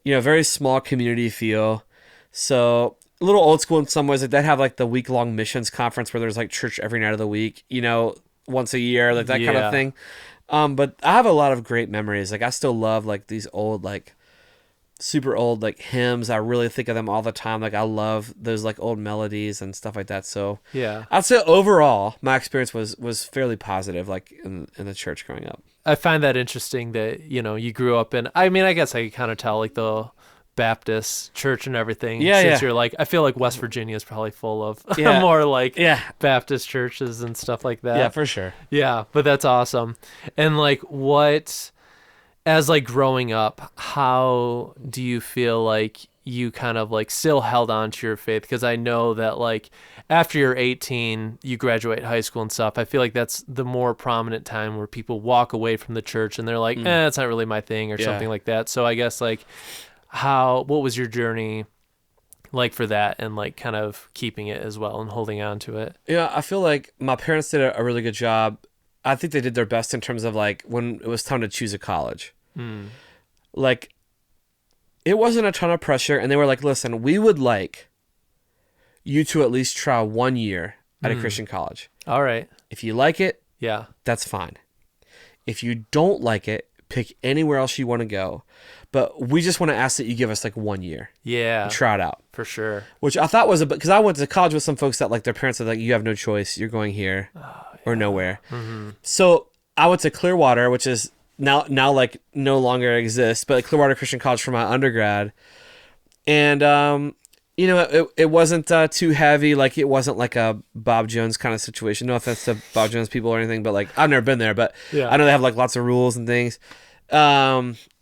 very small community feel. So a little old school in some ways. Like they'd have like the week-long missions conference where there's like church every night of the week, once a year, like that kind of thing. But I have a lot of great memories. Like I still love like these old, like super old like hymns. I really think of them all the time. Like I love those like old melodies and stuff like that. So yeah, I'd say overall my experience was fairly positive, like in the church growing up. I find that interesting that you grew up in, I mean, I guess I could kind of tell like the Baptist church and everything. Since you're like, I feel like West Virginia is probably full of more like Baptist churches and stuff like that. Yeah, for sure. Yeah, but that's awesome. And like what, as like growing up, how do you feel like you kind of like still held on to your faith? Because I know that like after you're 18, you graduate high school and stuff. I feel like that's the more prominent time where people walk away from the church and they're like, it's not really my thing, or something like that. So I guess like what was your journey like for that, and like kind of keeping it as well and holding on to it? Yeah, I feel like my parents did a really good job. I think they did their best in terms of like when it was time to choose a college. Like it wasn't a ton of pressure, and they were like, listen, we would like you to at least try 1 year at a Christian college. All right. If you like it, that's fine. If you don't like it, pick anywhere else you want to go. But we just want to ask that you give us like 1 year. Yeah. And try it out. For sure. Which I thought was a bit, because I went to college with some folks that like their parents said like, you have no choice. You're going here or nowhere. So I went to Clearwater, which is now like no longer exists, but like Clearwater Christian College for my undergrad. And, it wasn't too heavy. Like it wasn't like a Bob Jones kind of situation. No offense to Bob Jones people or anything, but like I've never been there, but I know they have like lots of rules and things.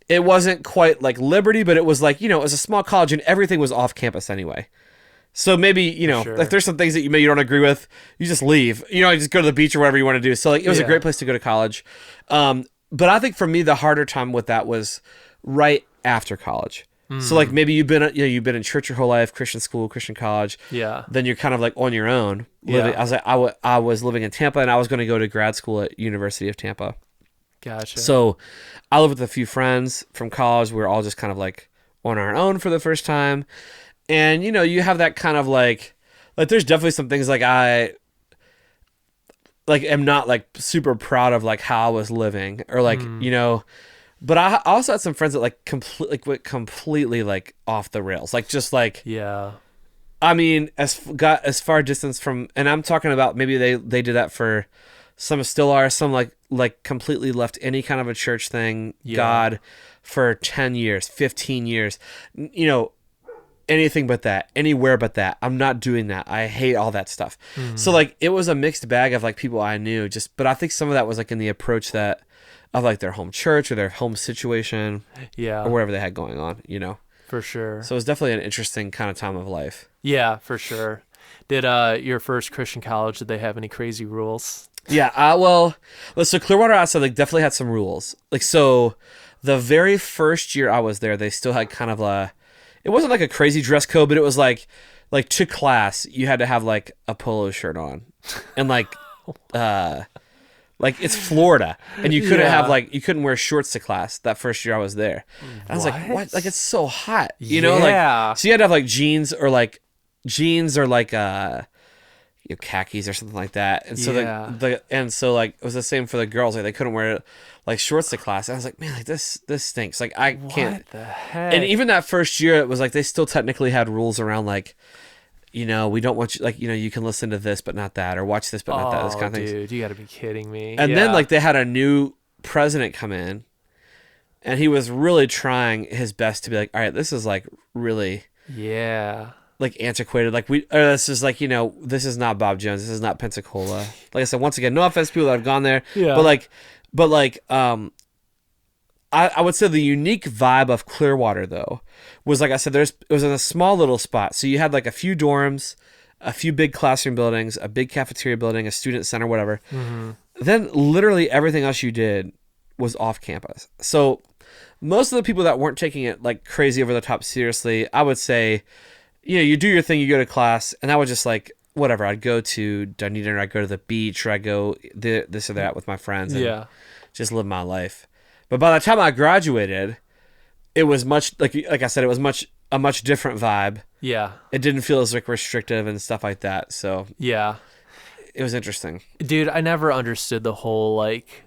It wasn't quite like Liberty, but it was like, it was a small college and everything was off campus anyway. So maybe, like there's some things that you don't agree with, you just leave, just go to the beach or whatever you want to do. So like it was a great place to go to college. But I think for me, the harder time with that was right after college. So like maybe you've been in church your whole life, Christian school, Christian college. Yeah. Then you're kind of like on your own. Living, I was living in Tampa, and I was going to go to grad school at University of Tampa. Gotcha. So I lived with a few friends from college. We were all just kind of like on our own for the first time. And, you have that kind of like there's definitely some things like I like am not like super proud of like how I was living, or like, but I also had some friends that like went completely like off the rails. Like just like, I mean, got as far distance from, and I'm talking about maybe they did that for, some still are, some like completely left any kind of a church thing, God, for 10 years, 15 years, anything but that, anywhere but that. I'm not doing that. I hate all that stuff. So like it was a mixed bag of like people I knew, but I think some of that was like in the approach that of like their home church or their home situation, or whatever they had going on, For sure. So it was definitely an interesting kind of time of life. Yeah, for sure. Did your first Christian college, did they have any crazy rules? Yeah, so Clearwater, I said, like, definitely had some rules. Like, so the very first year I was there, they still had kind of it wasn't like a crazy dress code, but it was like, like to class, you had to have like a polo shirt on, and like it's Florida, and you couldn't have like you couldn't wear shorts to class that first year I was there. And I was like, what? Like it's so hot, you know? Like so you had to have like jeans or like khakis or something like that. And so like it was the same for the girls. Like they couldn't wear like shorts to class. And I was like, man, like this stinks. Like I can't. What the heck? And even that first year, it was like they still technically had rules around like, you know, we don't want you, like, you know, you can listen to this but not that, or watch this but not that. This kind of thing. Dude, you got to be kidding me. And then like they had a new president come in, and he was really trying his best to be like, all right, this is like really like antiquated. Like this is like, you know, this is not Bob Jones. This is not Pensacola. Like I said, once again, no offense to people that have gone there. Yeah. But like I would say the unique vibe of Clearwater though was, like I said, it was in a small little spot. So you had like a few dorms, a few big classroom buildings, a big cafeteria building, a student center, whatever. Mm-hmm. Then literally everything else you did was off campus. So most of the people that weren't taking it like crazy over the top seriously, I would say, you know, you do your thing, you go to class, and I was just like, whatever. I'd go to Dunedin, or I'd go to the beach, or I'd go this or that with my friends, and just live my life. But by the time I graduated, it was much like I said, it was a much different vibe. Yeah, it didn't feel as like restrictive and stuff like that. So yeah, it was interesting, dude. I never understood the whole like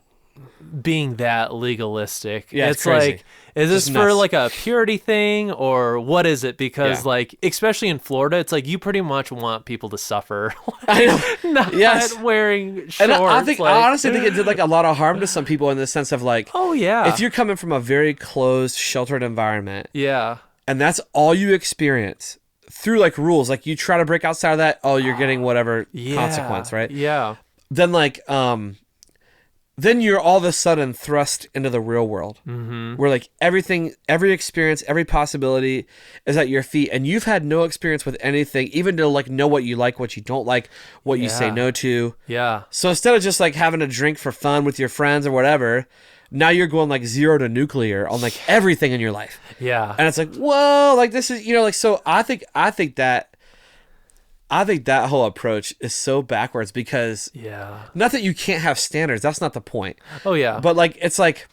being that legalistic. Yeah, it's crazy. Like, is this for like a purity thing, or what is it? Because like, especially in Florida, it's like you pretty much want people to suffer. I know. Not wearing shorts. And I honestly think it did like a lot of harm to some people in the sense of like, if you're coming from a very closed, sheltered environment, and that's all you experience through like rules, like you try to break outside of that, you're getting whatever consequence, right? Yeah. Then like, then you're all of a sudden thrust into the real world, where like every experience, every possibility is at your feet, and you've had no experience with anything, even to like know what you like, what you don't like, what you say no to. Yeah. So instead of just like having a drink for fun with your friends or whatever, now you're going like 0 to nuclear on like everything in your life. Yeah. And it's like, whoa, like this is, you know, like, so I think that whole approach is so backwards, because not that you can't have standards, that's not the point. Oh yeah. But like, it's like,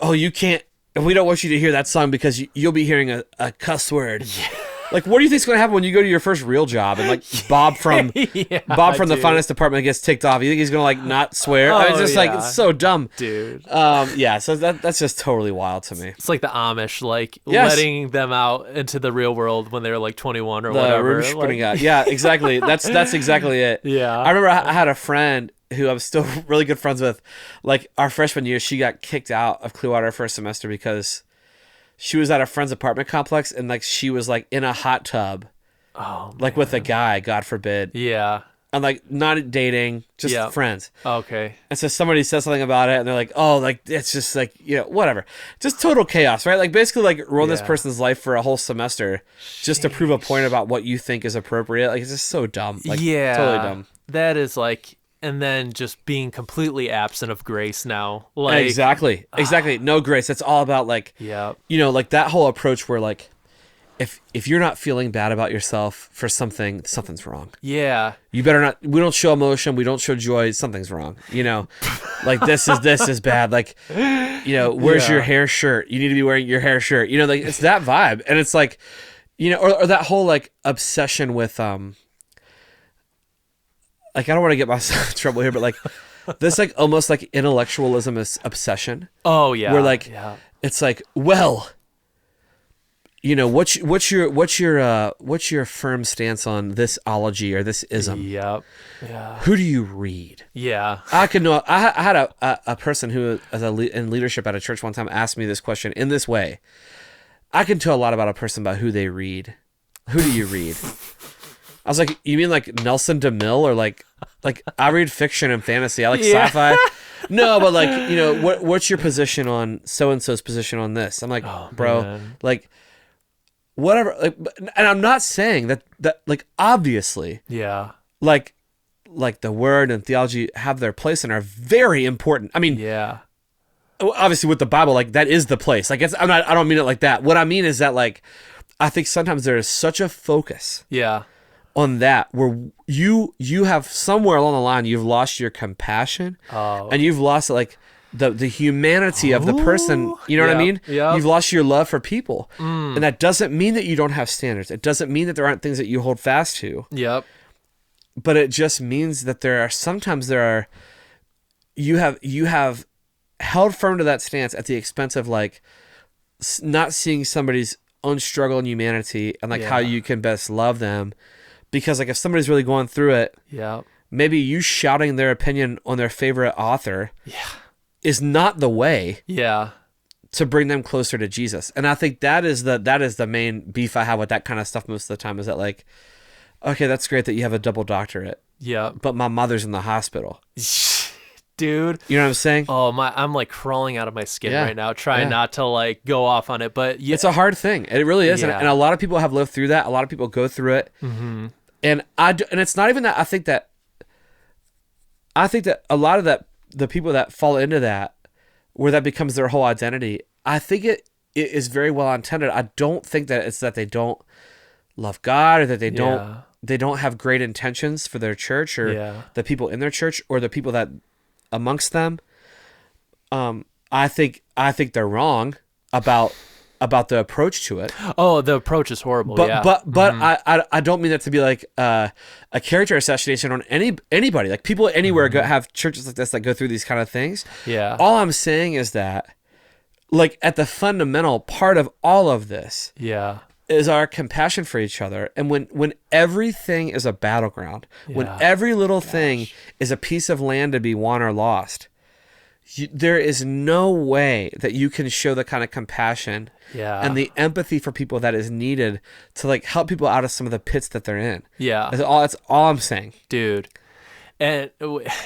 you can't, we don't want you to hear that song because you'll be hearing a cuss word. Yeah. Like, what do you think's going to happen when you go to your first real job and like Bob from the finance department gets ticked off? You think he's going to like not swear? I mean, it's just like, it's so dumb, dude. So that's just totally wild to me. It's like the Amish, like letting them out into the real world when they're like 21 or whatever. Yeah, exactly. That's exactly it. Yeah. I remember I had a friend who I'm still really good friends with. Like our freshman year, she got kicked out of Clearwater first semester because she was at a friend's apartment complex, and like she was like in a hot tub, like with a guy, God forbid. Yeah. And like not dating, just friends. Okay. And so somebody says something about it, and they're like, like it's just like, you know, whatever. Just total chaos, right? Like basically like ruin this person's life for a whole semester just to prove a point about what you think is appropriate. Like it's just so dumb. Like totally dumb. That is like, and then just being completely absent of grace now. Like Exactly. No grace. It's all about like, you know, like that whole approach where like, if you're not feeling bad about yourself for something, something's wrong. Yeah. You better not, we don't show emotion, we don't show joy, something's wrong. You know, like this is bad. Like, you know, where's your hair shirt? You need to be wearing your hair shirt. You know, like it's that vibe. And it's like, you know, or that whole like obsession with, like, I don't want to get myself in trouble here, but like this, like almost like intellectualism is obsession. Oh yeah. Where like, it's like, well, you know, what's your firm stance on this ology or this ism? Yep. Yeah. Who do you read? Yeah. I had a person who is in leadership at a church one time asked me this question in this way. I can tell a lot about a person by who they read. Who do you read? I was like, you mean like Nelson DeMille, or like I read fiction and fantasy. I like sci-fi. No, but like, you know, what's your position on so-and-so's position on this? I'm like, bro, man. Like, whatever. Like, and I'm not saying that like, obviously, like the word and theology have their place and are very important. I mean, obviously with the Bible, like that is the place. Like I don't mean it like that. What I mean is that like, I think sometimes there is such a focus Yeah. on that where you have somewhere along the line you've lost your compassion and you've lost like the humanity of the person. You know what I mean? Yeah. You've lost your love for people, and that doesn't mean that you don't have standards. It doesn't mean that there aren't things that you hold fast to. Yep. But it just means that you have held firm to that stance at the expense of like not seeing somebody's own struggle and humanity and like how you can best love them. Because like if somebody's really going through it, maybe you shouting their opinion on their favorite author is not the way to bring them closer to Jesus. And I think that is the main beef I have with that kind of stuff most of the time, is that like, okay, that's great that you have a double doctorate. Yeah. But my mother's in the hospital. Dude. You know what I'm saying? Oh, I'm like crawling out of my skin right now, trying not to like go off on it. But it's a hard thing. It really is. And a lot of people have lived through that. A lot of people go through it. Mm-hmm. And it's not even that. I think that a lot of the people that fall into that, where that becomes their whole identity, I think it is very well intended. I don't think that it's that they don't love God or that they don't have great intentions for their church or the people in their church or the people that amongst them. I think they're wrong about the approach to it. Oh, the approach is horrible. But I don't mean that to be like a character assassination on anybody. Like people anywhere have churches like this that go through these kind of things. Yeah. All I'm saying is that, like, at the fundamental part of all of this, is our compassion for each other. And when everything is a battleground, when every little thing is a piece of land to be won or lost, there is no way that you can show the kind of compassion and the empathy for people that is needed to like help people out of some of the pits that they're in. Yeah. That's all I'm saying. Dude. And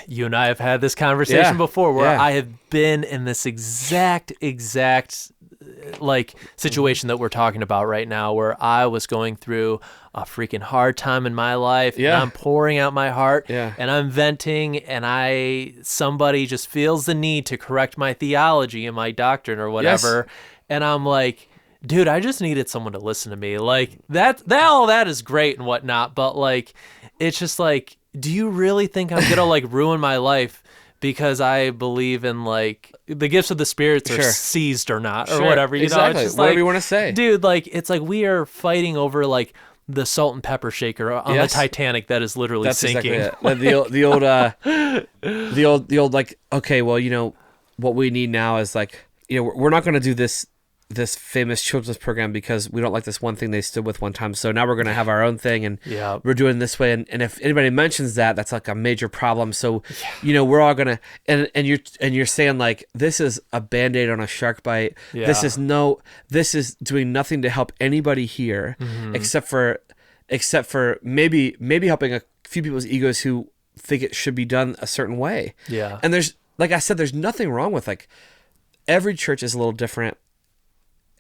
you and I have had this conversation before where I have been in this exact like situation that we're talking about right now, where I was going through a freaking hard time in my life and I'm pouring out my heart and I'm venting, and somebody just feels the need to correct my theology and my doctrine or whatever. And I'm like, dude, I just needed someone to listen to me. Like that all that is great and whatnot, but like, it's just like, do you really think I'm gonna like ruin my life because I believe in like the gifts of the spirits are seized or not or whatever, you know? It's just whatever like, you want to say, dude. Like it's like we are fighting over like the salt and pepper shaker on the Titanic that is literally sinking. Exactly it. the old like, okay, well, you know what we need now is like, you know, we're not going to do this famous children's program because we don't like this one thing they stood with one time. So now we're going to have our own thing, and we're doing this way. And if anybody mentions that, that's like a major problem. So, you know, we're all going to, and you're saying like, this is a Band-Aid on a shark bite. Yeah. This is doing nothing to help anybody here, except for maybe helping a few people's egos who think it should be done a certain way. Yeah. And like I said, there's nothing wrong with like, every church is a little different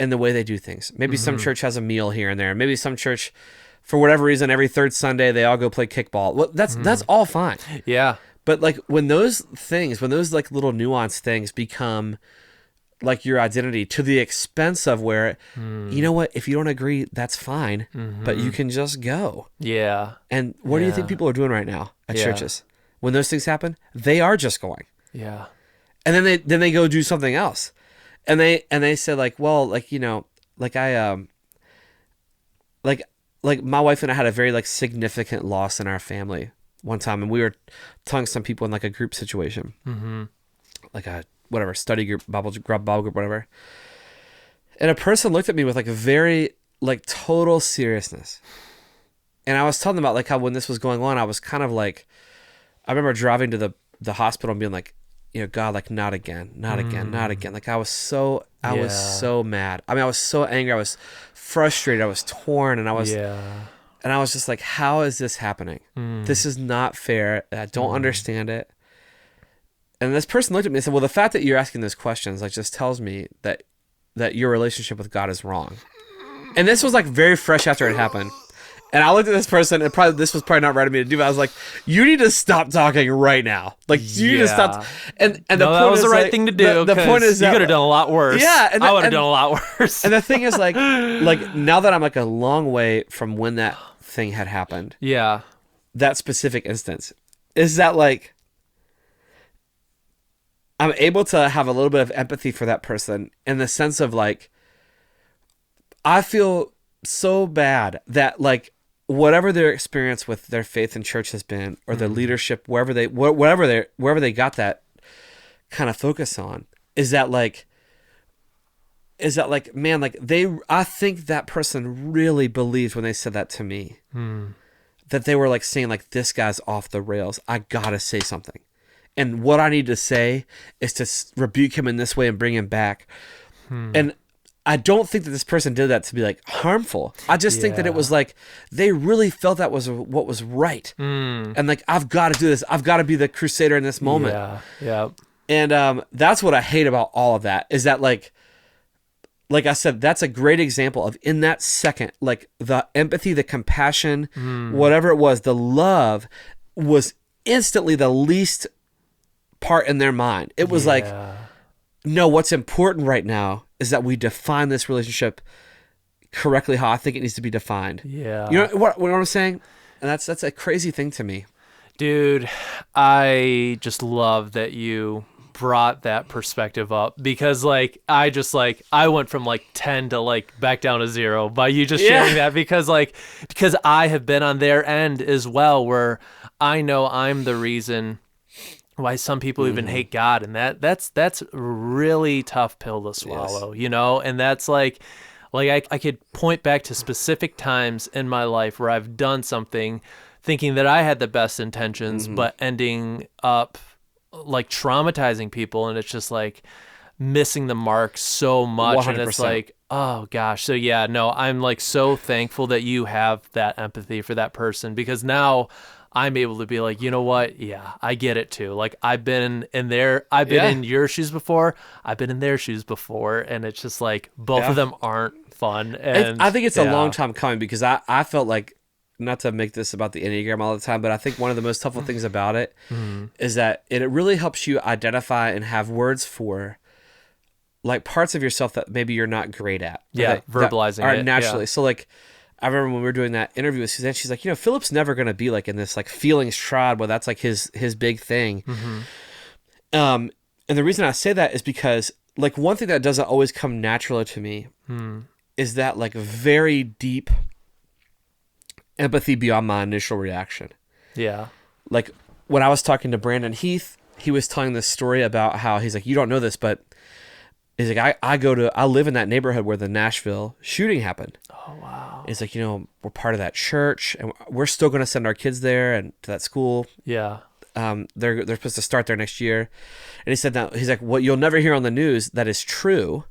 in the way they do things. Maybe some church has a meal here and there. Maybe some church, for whatever reason, every third Sunday they all go play kickball. Well, that's all fine. Yeah. But like when those like little nuanced things become like your identity to the expense of where, you know what, if you don't agree, that's fine, but you can just go. Yeah. And what do you think people are doing right now at churches? When those things happen, they are just going. Yeah. And then they go do something else. And they said like, well, like, you know, like I like my wife and I had a very like significant loss in our family one time, and we were telling some people in like a group situation, like a whatever study group, Bible group, whatever. And a person looked at me with like a very like total seriousness, and I was telling them about like how when this was going on, I was kind of like, I remember driving to the hospital and being like, you know, God, like not again. Like I was so mad. I mean, I was so angry. I was frustrated. I was torn, and I was just like, how is this happening? This is not fair. I don't understand it. And this person looked at me and said, well, the fact that you're asking those questions, like, just tells me that your relationship with God is wrong. And this was like very fresh after it happened. And I looked at this person, and this was probably not right of me to do, but I was like, you need to stop talking right now. Like, you need to stop. And the no, point that was is, the right like, thing to do. The point is you that, could have done a lot worse. Yeah. And I would have done a lot worse. And the thing is, like now that I'm like a long way from when that thing had happened. Yeah. That specific instance is that like I'm able to have a little bit of empathy for that person in the sense of like, I feel so bad that like whatever their experience with their faith in church has been, or their leadership, wherever they got that kind of focus on, is that like, man, like I think that person really believed when they said that to me, that they were like saying like, this guy's off the rails. I gotta say something. And what I need to say is to rebuke him in this way and bring him back. And I don't think that this person did that to be like harmful. I just think that it was like, they really felt that was what was right. And like, I've got to do this. I've got to be the crusader in this moment. Yeah. And that's what I hate about all of that, is that like I said, that's a great example of, in that second, like the empathy, the compassion, whatever it was, the love was instantly the least part in their mind. It was like, no, what's important right now is that we define this relationship correctly how I think it needs to be defined. Yeah. You know what I'm saying? And that's a crazy thing to me. Dude, I just love that you brought that perspective up, because like I went from like 10 to like back down to 0 by you just sharing that, because I have been on their end as well, where I know I'm the reason why some people even hate God, and that's really tough pill to swallow, you know? And that's like I could point back to specific times in my life where I've done something thinking that I had the best intentions, but ending up like traumatizing people, and it's just like missing the mark so much. 100%. And it's like, oh gosh. So yeah, no, I'm like so thankful that you have that empathy for that person, because now I'm able to be like, you know what? Yeah, I get it too. Like I've been in your shoes before. I've been in their shoes before. And it's just like, both of them aren't fun. And I think it's a long time coming, because I felt like, not to make this about the Enneagram all the time, but I think one of the most helpful things about it is that it really helps you identify and have words for like parts of yourself that maybe you're not great at. Yeah, verbalizing that are it naturally. Yeah. So like, I remember when we were doing that interview with Suzanne, she's like, you know, Philip's never going to be like in this like feelings tribe where that's like his big thing. And the reason I say that is because like one thing that doesn't always come naturally to me is that like very deep empathy beyond my initial reaction. Yeah. Like when I was talking to Brandon Heath, he was telling this story about how he's like, you don't know this, but he's like, I live in that neighborhood where the Nashville shooting happened. Oh, wow. He's like, you know, we're part of that church and we're still going to send our kids there and to that school. Yeah. They're supposed to start there next year. And he said that, he's like, what you'll never hear on the news that is true.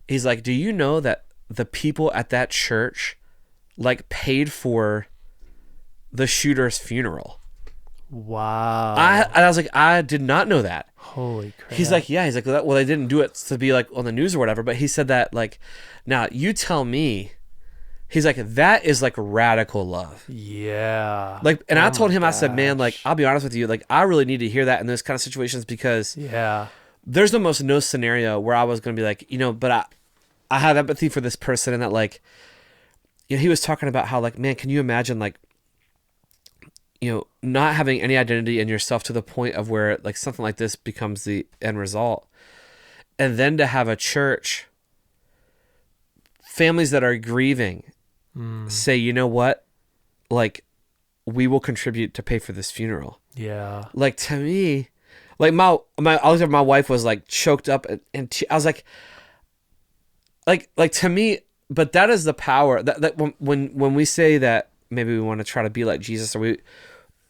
He's like, do you know that the people at that church like paid for the shooter's funeral? Wow. I was like, I did not know that. Holy crap. He's like, yeah. He's like, well, they didn't do it to be like on the news or whatever. But he said that like, now you tell me. He's like, that is like radical love. Yeah. Like, and I told him, I said, man, like, I'll be honest with you. Like, I really need to hear that in those kind of situations, because there's almost no scenario where I was going to be like, you know, but I have empathy for this person, and that like, you know, he was talking about how like, man, can you imagine like, you know, not having any identity in yourself to the point of where like something like this becomes the end result. And then to have a church, families that are grieving, say, you know what, like we will contribute to pay for this funeral. Yeah. Like to me, like my wife was like choked up and I was like to me, but that is the power that when we say that maybe we want to try to be like Jesus, or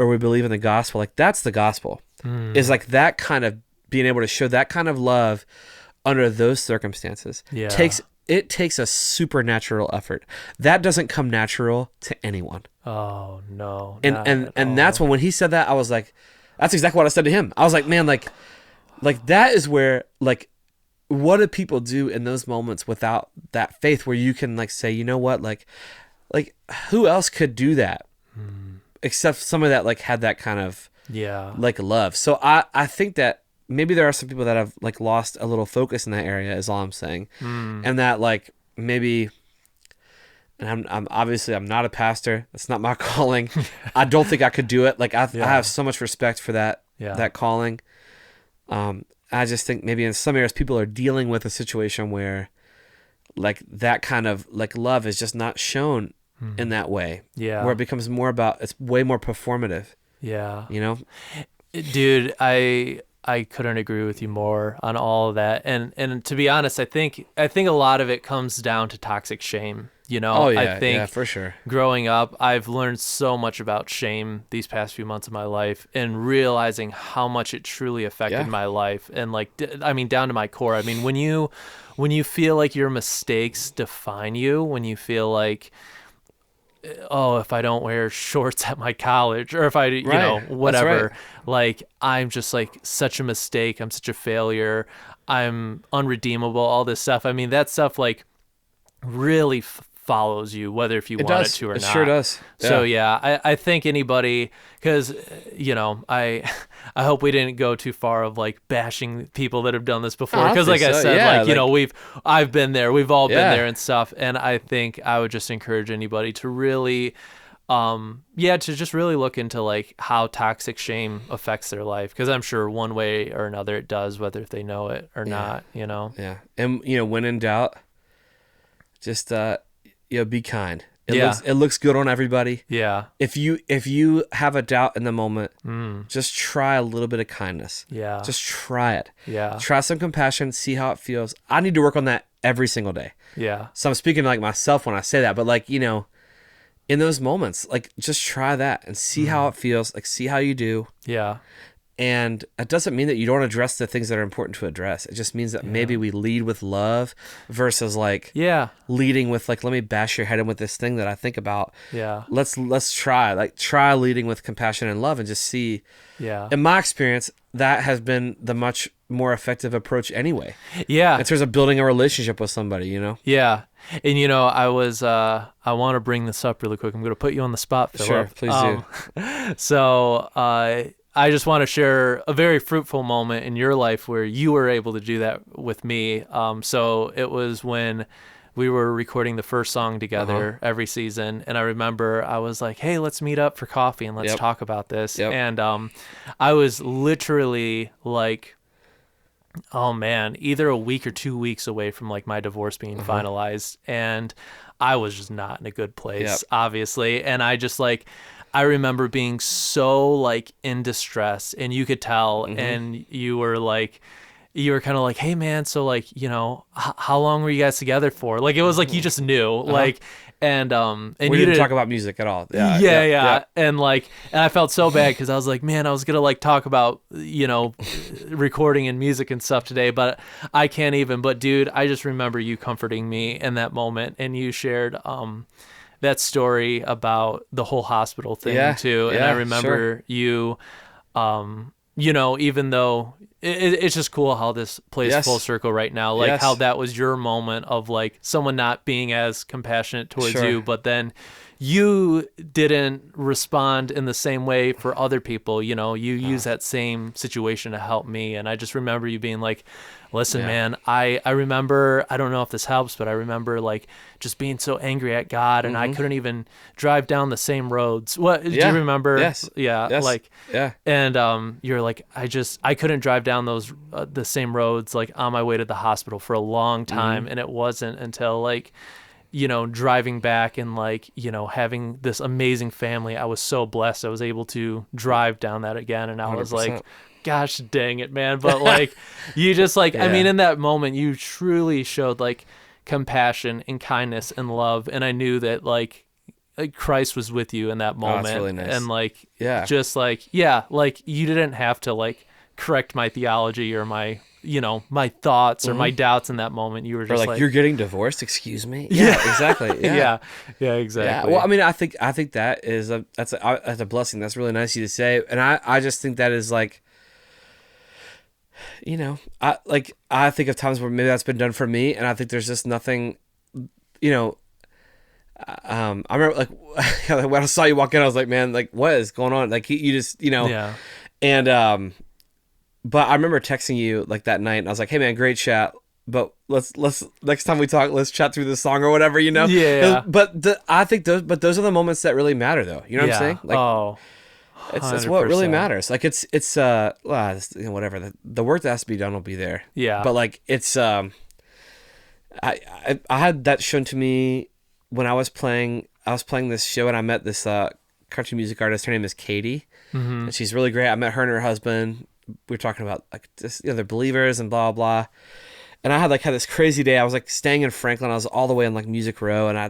we believe in the gospel, like that's the gospel is like that kind of being able to show that kind of love under those circumstances. It takes a supernatural effort that doesn't come natural to anyone. Oh no. And that's when he said that, I was like, that's exactly what I said to him. I was like, man, like that is where like, what do people do in those moments without that faith where you can like say, you know what, like like who else could do that except somebody that like had that kind of like love. So I think that maybe there are some people that have like lost a little focus in that area is all I'm saying. And that like maybe, and I'm obviously I'm not a pastor. That's not my calling. I don't think I could do it. Like I have so much respect for that calling. I just think maybe in some areas people are dealing with a situation where like that kind of like love is just not shown in that way. Yeah. Where it becomes more about, it's way more performative. Yeah. You know? Dude, I couldn't agree with you more on all of that. And to be honest, I think a lot of it comes down to toxic shame. You know, I think for sure. Growing up, I've learned so much about shame these past few months of my life, and realizing how much it truly affected my life. And like, I mean, down to my core. I mean, when you feel like your mistakes define you, when you feel like, oh, if I don't wear shorts at my college, or if I, you know, whatever, like I'm just like such a mistake. I'm such a failure. I'm unredeemable, all this stuff. I mean, that stuff like really follows you, whether if you want it to or not. It sure does. Yeah. So I think anybody, because you know, I hope we didn't go too far of like bashing people that have done this before, because like I said, like you know, I've been there, we've all been there and stuff, and I think I would just encourage anybody to really to just really look into like how toxic shame affects their life, because I'm sure one way or another it does, whether if they know it or not, you know. And you know, when in doubt, just be kind. It looks good on everybody. If you have a doubt in the moment, just try a little bit of kindness. Just try it. Try some compassion, see how it feels. I need to work on that every single day. So I'm speaking like myself when I say that, but like, you know, in those moments, like just try that and see how it feels, like see how you do. And it doesn't mean that you don't address the things that are important to address. It just means that maybe we lead with love versus like leading with like, let me bash your head in with this thing that I think about. Let's try leading with compassion and love, and just see. In my experience, that has been the much more effective approach anyway. In terms of building a relationship with somebody, you know? And you know, I want to bring this up really quick. I'm going to put you on the spot, Philip. Sure, please do. So, I just want to share a very fruitful moment in your life where you were able to do that with me. So it was when we were recording the first song together every season. And I remember I was like, hey, let's meet up for coffee and let's talk about this. And I was literally like, oh man, either a week or 2 weeks away from like my divorce being finalized. And I was just not in a good place, obviously. And I just like, I remember being so like in distress, and you could tell, and you were kind of like, hey man, so like, you know, how long were you guys together for? Like, it was like, you just knew, like, and we didn't talk about music at all. And like, and I felt so bad, because I was like, man, I was gonna like talk about, you know, recording and music and stuff today, but I can't even. But dude, I just remember you comforting me in that moment, and you shared that story about the whole hospital thing too. And I remember you, you know, even though it's just cool how this plays full circle right now, like how that was your moment of like someone not being as compassionate towards you, but then you didn't respond in the same way for other people. You know, you use that same situation to help me. And I just remember you being like, listen, man, I remember, I don't know if this helps, but I remember like just being so angry at God, and I couldn't even drive down the same roads. What do you remember? And you're like, I couldn't drive down those the same roads like on my way to the hospital for a long time. And it wasn't until like, you know, driving back and like, you know, having this amazing family, I was so blessed I was able to drive down that again. And I was 100%. like, gosh dang it, man. But like, you just like, I mean, in that moment, you truly showed like compassion and kindness and love. And I knew that like Christ was with you in that moment. That's really nice. And like, just like, like you didn't have to like correct my theology or my, you know, my thoughts or my doubts in that moment. You were just like, you're getting divorced, excuse me. Exactly. Exactly. Well, I mean, I think that is that's a blessing. That's really nice of you to say. And I just think that is like, you know, I think of times where maybe that's been done for me, and I think there's just nothing, you know, I remember like when I saw you walk in, I was like, man, like what is going on? Like you just, Yeah. and but I remember texting you like that night, and I was like, hey man, great chat. But let's next time we talk, let's chat through this song or whatever, Yeah. I think those are the moments that really matter, though. You know what I'm saying? Like, Oh, it's what really 100%. matters. Like whatever the work that has to be done will be there. Yeah. But like I had that shown to me when I was playing this show, and I met this country music artist. Her name is Katie, and she's really great. I met her and her husband. We were talking about like this, they're believers and blah blah. And I had this crazy day. I was like staying in Franklin. I was all the way in like Music Row, and I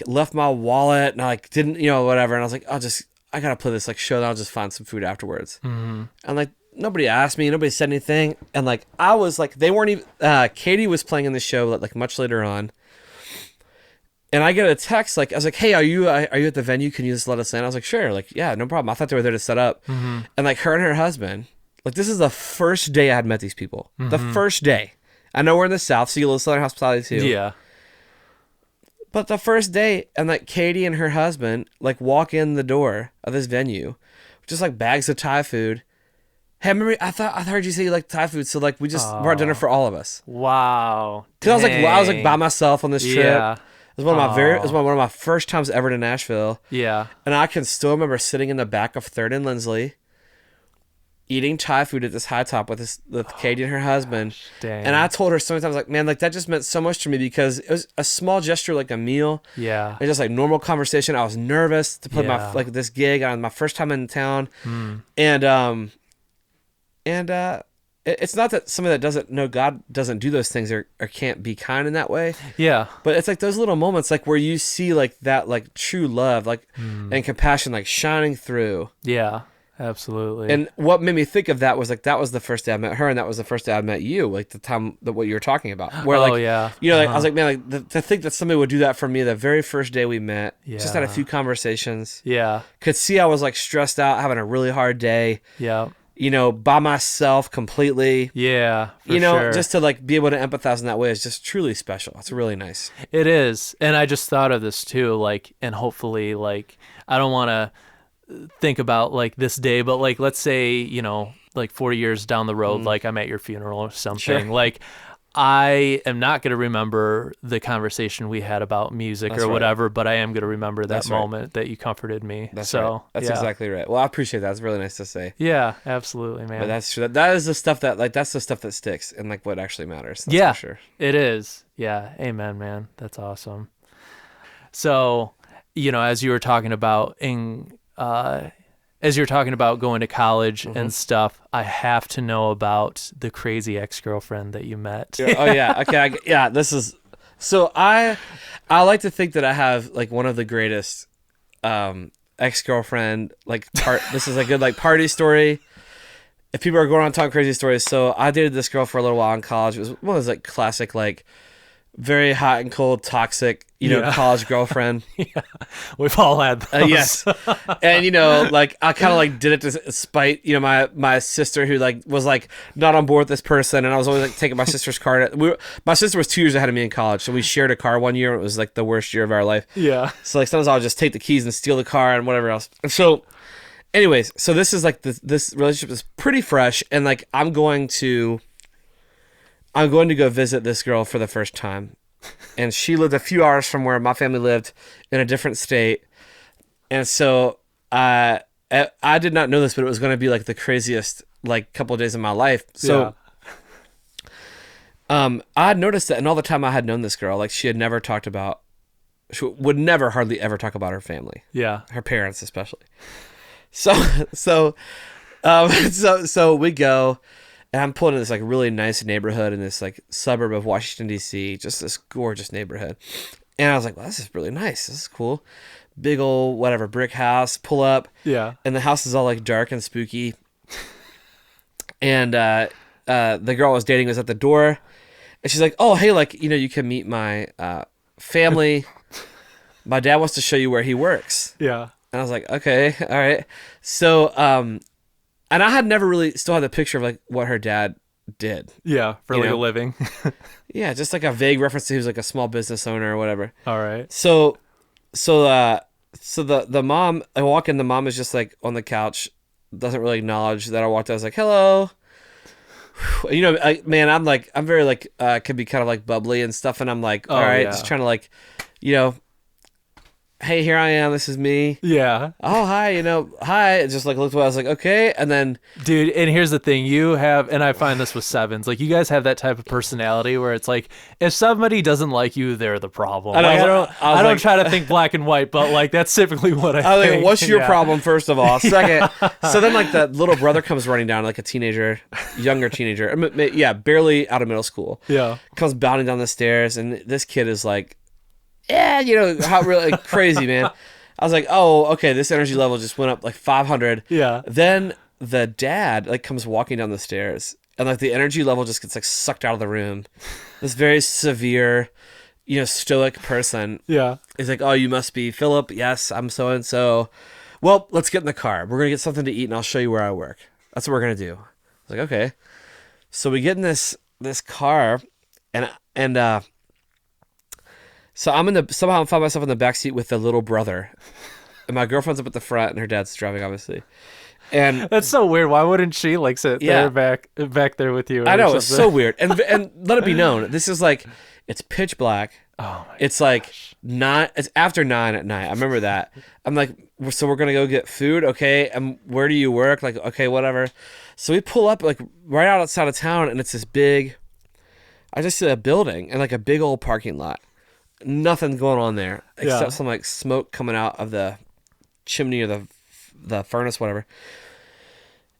left my wallet, and I like didn't, whatever. And I was like, I gotta play this like show, and I'll just find some food afterwards. And like nobody asked me, nobody said anything, and like I was like, they weren't even. Katie was playing in the show like much later on, and I get a text like, I was like, hey, are you at the venue? Can you just let us in? I was like, sure, like yeah, no problem. I thought they were there to set up, and like her and her husband. Like, this is the first day I had met these people. The first day. I know we're in the South, so you love Southern hospitality too. Yeah. But the first day, and like Katie and her husband, like walk in the door of this venue, just like bags of Thai food. Hey, I heard you say you like Thai food, so like we just brought dinner for all of us. Wow. Because I was like by myself on this trip. Yeah. It was one of my first times ever to Nashville. Yeah. And I can still remember sitting in the back of 3rd and Lindsley, eating Thai food at this high top with Katie and her husband. Dang. And I told her so many times, like, man, like that just meant so much to me because it was a small gesture, like a meal. Yeah. It's just like normal conversation. I was nervous to play Yeah. this gig on my first time in town. And it's not that somebody that doesn't know God doesn't do those things or can't be kind in that way. Yeah. But it's like those little moments like where you see like that like true love like and compassion like shining through. Yeah. Absolutely. And what made me think of that was like that was the first day I met her, and that was the first day I met you, like the time that what you were talking about. Where like yeah. like, I was like, man, like to think that somebody would do that for me the very first day we met, just had a Yeah. few conversations. Yeah. Could see I was like stressed out, having a really hard day, Yeah. by myself completely. Yeah. For sure. Just to like be able to empathize in that way is just truly special. It's really nice. It is. And I just thought of this too, like, and hopefully, like, I don't want to think about like this day, but like, let's say, like 40 years down the road, like I'm at your funeral or something. Sure. Like, I am not going to remember the conversation we had about music That's or right. whatever, but I am going to remember that That's right. moment that you comforted me. That's so right. That's yeah. exactly right. Well, I appreciate that. It's really nice to say. Yeah, absolutely, man. But that's true. That is the stuff that's the stuff that sticks and like what actually matters. That's Yeah. for sure. It is. Yeah. Amen, man. That's awesome. So, as you were talking about going to college and stuff, I have to know about the crazy ex-girlfriend that you met. Oh yeah. Okay. This is so I like to think that I have like one of the greatest ex-girlfriend like this is a good like party story. If people are going on talking crazy stories, so I dated this girl for a little while in college. It was one of those like classic like very hot and cold toxic college girlfriend. Yeah. We've all had those. Yes. And like I kind of like did it to spite my sister who like was like not on board with this person, and I was always like taking my sister's car. My sister was 2 years ahead of me in college, so we shared a car one year. And it was like the worst year of our life. Yeah. So like sometimes I'll just take the keys and steal the car and whatever else. And so anyways, so this is like this relationship is pretty fresh, and like I'm going to go visit this girl for the first time. And she lived a few hours from where my family lived in a different state. And so I did not know this, but it was going to be like the craziest like couple of days of my life. So I had noticed that in all the time I had known this girl, like she would never hardly ever talk about her family. Yeah. Her parents especially. So we go. And I'm pulling in this like really nice neighborhood in this like suburb of Washington, D.C., just this gorgeous neighborhood. And I was like, well, this is really nice. This is cool. Big old whatever brick house, pull up. Yeah. And the house is all like dark and spooky. And the girl I was dating was at the door. And she's like, oh, hey, like, you can meet my family. My dad wants to show you where he works. Yeah. And I was like, okay, all right. So, and I had never really still had the picture of like what her dad did. Yeah, for You like know? a living. Yeah, just like a vague reference to he was like a small business owner or whatever. All right. So the mom, I walk in, the mom is just like on the couch, doesn't really acknowledge that I walked in. I was like, hello. You know, I'm very like, can be kind of like bubbly and stuff. And I'm like, all right, just trying to like, you know, hey, here I am. This is me. Yeah. Oh, hi, you know, hi. It just like looked away. I was like, okay. And then, dude, and here's the thing, you have, and I find this with sevens, like you guys have that type of personality where it's like, if somebody doesn't like you, they're the problem. I don't try to think black and white, but like that's typically what I was think. like, what's your problem, first of all? Second, so then like the little brother comes running down, like a teenager, younger teenager. Yeah, barely out of middle school. Yeah. Comes bounding down the stairs, and this kid is like, yeah, you know, how really like, crazy, man. I was like, oh, okay, this energy level just went up like 500. Yeah. Then the dad like comes walking down the stairs, and like the energy level just gets like sucked out of the room. This very severe, you know, stoic person. Yeah. Is like, oh, you must be Philip. Yes, I'm so and so. Well, let's get in the car. We're gonna get something to eat, and I'll show you where I work. That's what we're gonna do. I was like, okay. So we get in this car, and so somehow I find myself in the back seat with the little brother, and my girlfriend's up at the front, and her dad's driving, obviously. And that's so weird. Why wouldn't she like sit there back there with you? I know, it's so weird. And let it be known, this is like, it's pitch black. Oh my It's like it's after 9 at night. I remember that. I'm like, so we're gonna go get food, okay? And where do you work? Like, okay, whatever. So we pull up like right outside of town, and it's this big. I just see a building and like a big old parking lot. Nothing going on there except some like smoke coming out of the chimney or the furnace, whatever.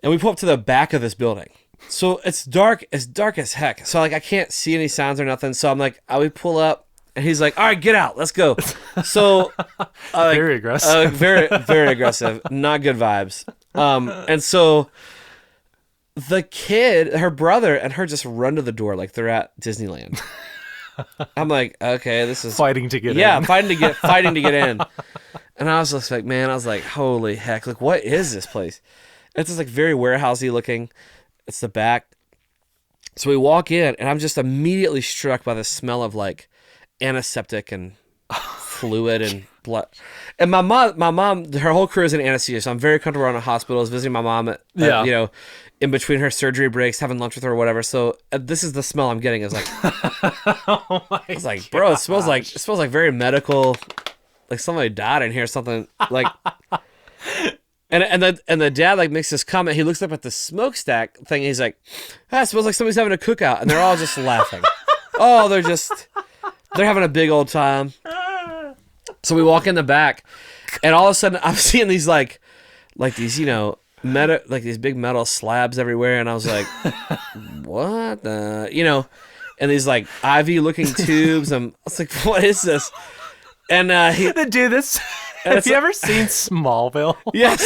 And we pull up to the back of this building. So it's dark as heck. So like I can't see any sounds or nothing. So I'm like, we pull up, and he's like, all right, get out, let's go. So very aggressive. Very, very aggressive. Not good vibes. And so the kid, her brother, and her just run to the door like they're at Disneyland. I'm like, okay, this is fighting to get in. Yeah, fighting to get in. And I was just like, man, I was like, holy heck, like what is this place? It's just like very warehousey looking. It's the back. So we walk in, and I'm just immediately struck by the smell of like antiseptic and fluid and blood. And my mom, her whole career is in anesthesia, so I'm very comfortable around hospitals, visiting my mom at you know, in between her surgery breaks, having lunch with her or whatever. So this is the smell I'm getting. Is like, oh my! I was like, bro, it smells like very medical, like somebody died in here, something like. And the dad like makes this comment. He looks up at the smokestack thing. And he's like, it smells like somebody's having a cookout, and they're all just laughing. Oh, they're having a big old time. So we walk in the back, and all of a sudden I'm seeing these like these, you know, like these big metal slabs everywhere, and I was like, what the, you know, and these like IV looking tubes. I was like, what is this? And dude, this. Have you ever seen Smallville? Yes.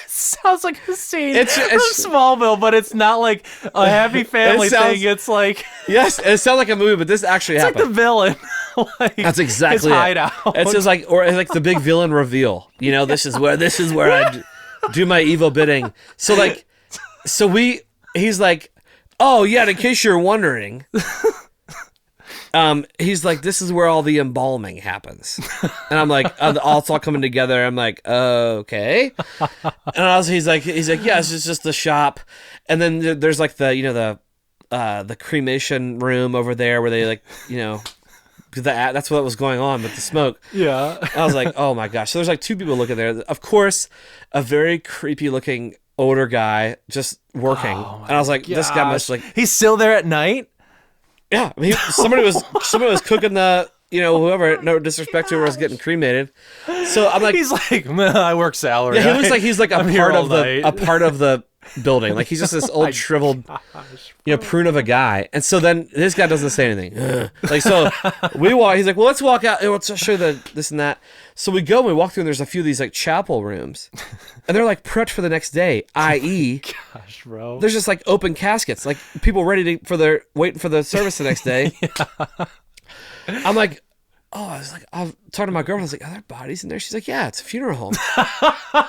Sounds like a scene from Smallville, but it's not like a happy family thing. It's like yes, it sounds like a movie, but this actually happened. It's like the villain. Like, that's exactly his hideout. It's just like, or it's like the big villain reveal. You know, this is where I do my evil bidding. So like, he's like, oh yeah, in case you're wondering. He's like, this is where all the embalming happens. And I'm like, it's all coming together. I'm like, okay. And he's like, yeah, it's just the shop. And then there's like the cremation room over there where they like, you know, that's what was going on with the smoke. Yeah. I was like, oh my gosh. So there's like two people looking there. Of course, a very creepy looking older guy just working. And I was like, this guy must like, he's still there at night. Yeah, I mean, somebody was cooking the, you know, whoever. No disrespect to whoever was getting cremated. So I'm like, he's like, I work salary. Yeah, he looks like he's like a part of the building. Like he's just this old shriveled, you know, prune of a guy. And so then this guy doesn't say anything. Like so, we walk. He's like, well, let's walk out. Let's show you this and that. So we go and we walk through, and there's a few of these like chapel rooms, and they're like prepped for the next day. I.e., gosh, bro, there's just like open caskets, like people waiting for the service the next day. Yeah. I'm like, I was like, I'm talking to my girlfriend. I was like, are there bodies in there? She's like, yeah, it's a funeral home.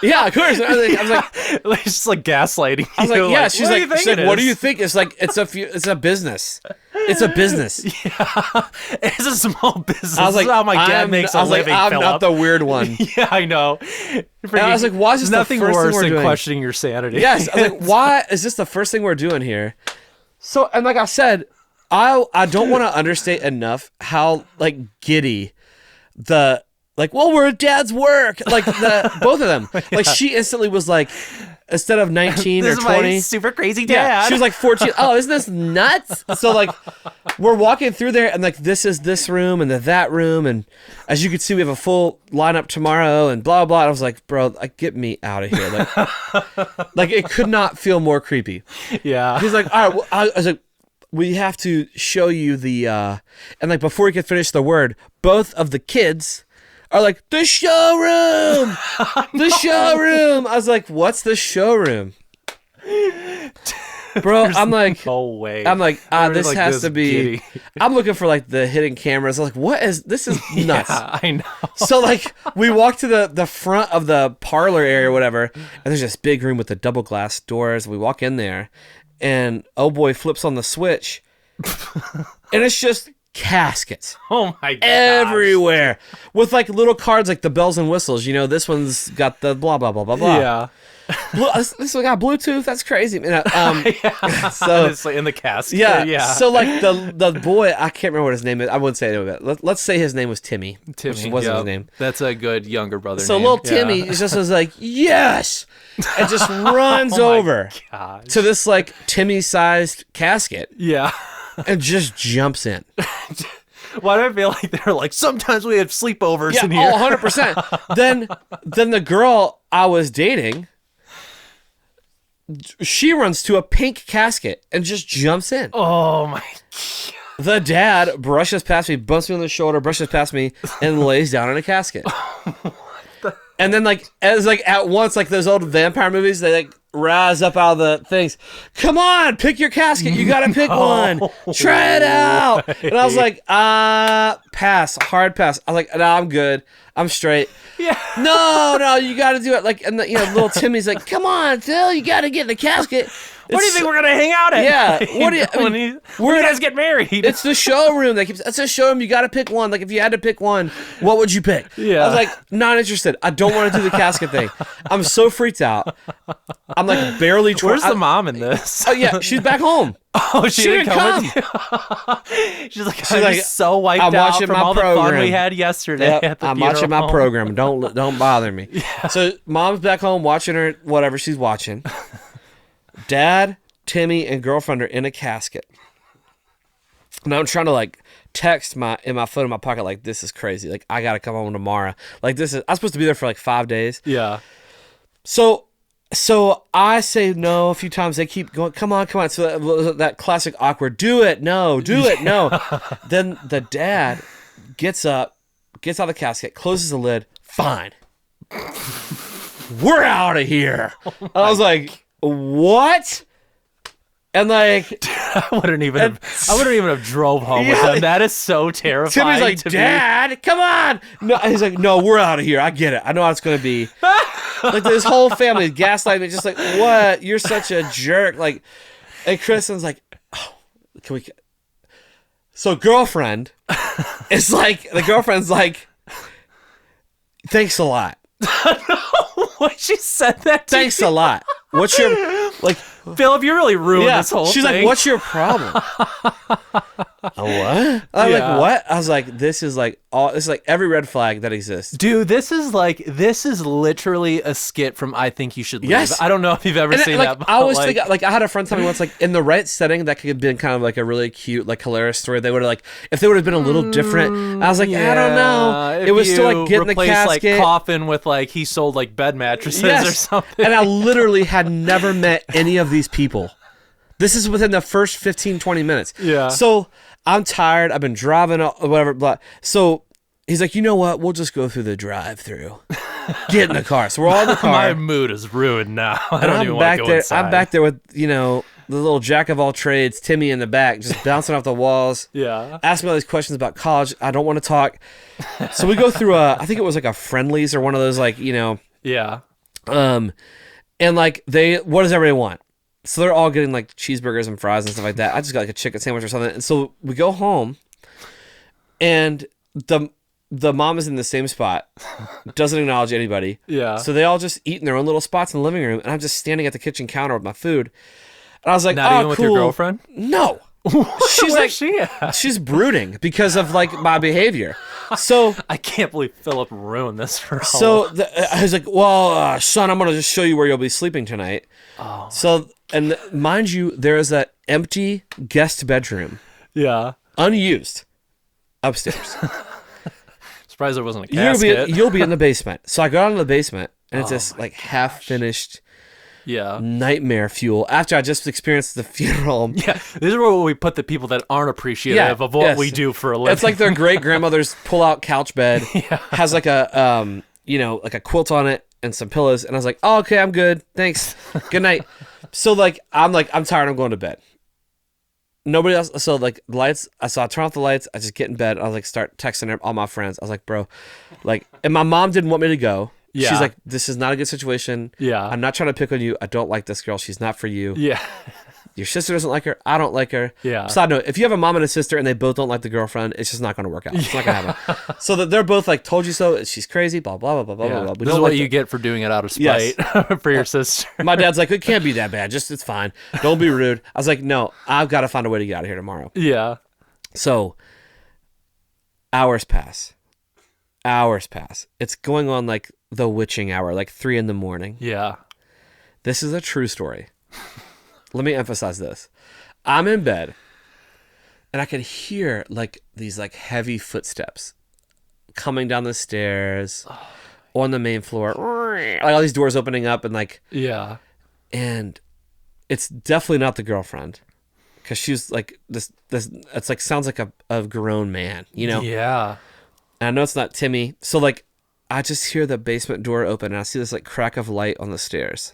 Yeah, of course. I was like, It's just like gaslighting. I was like, yeah. She's like, what do you is? think? It's like, it's a business. It's a business. Yeah, it's a small business. I was like, this is how my dad makes a living. I'm Philip. not the weird one. Yeah, I know. And I was like, why is this nothing the first worse thing we're than doing? questioning your sanity? Yes. I was like, why is this the first thing we're doing here? So, and like I said, I don't want to understate enough how like giddy we're at dad's work. Like both of them. Like she instantly was like, instead of 19 this or is 20. my super crazy dad. Yeah, she was like 14. Oh, isn't this nuts? So like we're walking through there and like this is this room and that room. And as you can see, we have a full lineup tomorrow and blah, blah. And I was like, bro, like, get me out of here. Like it could not feel more creepy. Yeah. He's like, all right, well, I was like, we have to show you the, and like before we could finish the word, both of the kids are like, the showroom, the showroom. I was like, what's the showroom? Bro, I'm like, no way. I'm like, this like has this to be, giddy. I'm looking for like the hidden cameras. I was like, this is nuts. Yeah, I know. So like we walk to the front of the parlor area or whatever, and there's this big room with the double glass doors. We walk in there and oh boy flips on the switch and it's just caskets. Oh my god. Everywhere with like little cards like the bells and whistles. You know, this one's got the blah blah blah blah blah. Yeah. This one got Bluetooth. That's crazy. Yeah, so honestly, in the casket. yeah. Yeah. So like the boy, I can't remember what his name is. I wouldn't say it. Let's say his name was Timmy. Timmy, which wasn't yep. his name. That's a good younger brother So name. little Yeah. Timmy just was like, yes, and just runs Oh my over gosh. to this like Timmy-sized casket Yeah. and just jumps in. Why do I feel like they're like, sometimes we have sleepovers Yeah, in here? 100%. Then the girl I was dating, she runs to a pink casket and just jumps in. Oh my The dad brushes past me, bumps me on the shoulder, brushes past me, and lays down in a casket. And then like at once, like those old vampire movies, they like rise up out of the things. Come on, pick your casket. You gotta pick one. Try it out. And I was like, pass, hard pass. I was like, no, I'm good. I'm straight. Yeah. No, you gotta do it. Like, and little Timmy's like, come on, Phil, you gotta get in the casket. Where do you think we're gonna hang out at? Yeah. What do you? I mean, when you guys get married? it's the showroom that keeps. It's a showroom. You got to pick one. Like if you had to pick one, what would you pick? Yeah. I was like, not interested. I don't want to do the casket thing. I'm so freaked out. I'm like barely. Where's the mom in this? Oh yeah, she's back home. Oh, she didn't come. With you? She's like, I'm just so wiped I'm out watching from my all the fun program. we had yesterday. Yep, At the I'm watching my funeral. program. Don't bother me. Yeah. So mom's back home watching her whatever she's watching. Dad, Timmy, and girlfriend are in a casket. And I'm trying to like text in my phone in my pocket like, this is crazy. Like I gotta come home tomorrow. Like I'm supposed to be there for like 5 days. Yeah. So I say no a few times. They keep going, come on. So that classic awkward, do it, no. Then the dad gets up, gets out of the casket, closes the lid. Fine. We're out of here. I was like, what? And like, I wouldn't even have drove home with them. That is so terrifying. Timmy's like, to Dad, come on. No, he's like, no, we're out of here. I get it. I know how it's gonna be. Like this whole family gaslighting me, just like, what? You're such a jerk. Like, and Kristen's like, oh, can we? So girlfriend is like, the girlfriend's like, thanks a lot. What, she said that to Thanks you? a lot. What's your like? Philip, you really ruined this whole She's thing. like, what's your problem? A what? I'm like, what? I was like, this is like every red flag that exists. Dude, this is literally a skit from I Think You Should Leave. Yes. I don't know if you've ever seen like, that. But I always think, like, I had a friend tell me once, like, in the right setting, that could have been kind of like a really cute, like, hilarious story. They would have, like, if they would have been a little different. I was like, I don't know. If It was still like getting the replace, casket. like, coffin with like he sold like bed mattresses or something. And I literally had never met any of these people. This is within the first 15, 20 minutes. Yeah. So I'm tired. I've been driving, whatever. Blah. So he's like, you know what? We'll just go through the drive-through. Get in the car. So we're all in the car. My mood is ruined now. I don't even want to go inside. I'm back there with, the little jack of all trades, Timmy in the back, just bouncing off the walls. Yeah. Asking me all these questions about college. I don't want to talk. So we go through I think it was like a Friendlies or one of those like, Yeah. and like what does everybody want? So they're all getting like cheeseburgers and fries and stuff like that. I just got like a chicken sandwich or something. And so we go home and the mom is in the same spot, doesn't acknowledge anybody. Yeah. So they all just eat in their own little spots in the living room, and I'm just standing at the kitchen counter with my food. And I was like, Not even with cool. your girlfriend? No. She's Where's like, she at? she's brooding because of like my behavior. So I can't believe Philip ruined this for all. So I was like, well, son, I'm going to just show you where you'll be sleeping tonight. Oh. So, and mind you, there is that empty guest bedroom, Yeah. unused, upstairs. Surprised there wasn't a casket. You'll be in the basement. So I go down to the basement, and it's this like half-finished nightmare fuel after I just experienced the funeral. Yeah, this is where we put the people that aren't appreciative of what we do for a living. It's like their great-grandmother's pull-out couch bed. Has like a, like a quilt on it and some pillows. And I was like, oh, okay, I'm good. Thanks. Good night. So I'm tired. I'm going to bed. Nobody else. So like the lights, I turn off the lights. I just get in bed. I was like, start texting all my friends. I was like, bro, like, and my mom didn't want me to go. Yeah. She's like, this is not a good situation. Yeah. I'm not trying to pick on you. I don't like this girl. She's not for you. Yeah. Your sister doesn't like her. I don't like her. Yeah. Side note, if you have a mom and a sister and they both don't like the girlfriend, it's just not going to work out. It's not going to happen. So that they're both like, told you so. She's crazy. Blah, blah, blah, blah, Yeah. blah, blah. This is what you get for doing it out of spite for your sister. My dad's like, it can't be that bad. Just, it's fine. Don't be rude. I was like, no, I've got to find a way to get out of here tomorrow. Yeah. So hours pass. It's going on like the witching hour, like 3 a.m. Yeah. This is a true story. Let me emphasize this. I'm in bed and I can hear like these like heavy footsteps coming down the stairs on the main floor. Like all these doors opening up and like, yeah. And it's definitely not the girlfriend because she's like this, it's like, sounds like a grown man, Yeah. And I know it's not Timmy. So like, I just hear the basement door open and I see this like crack of light on the stairs.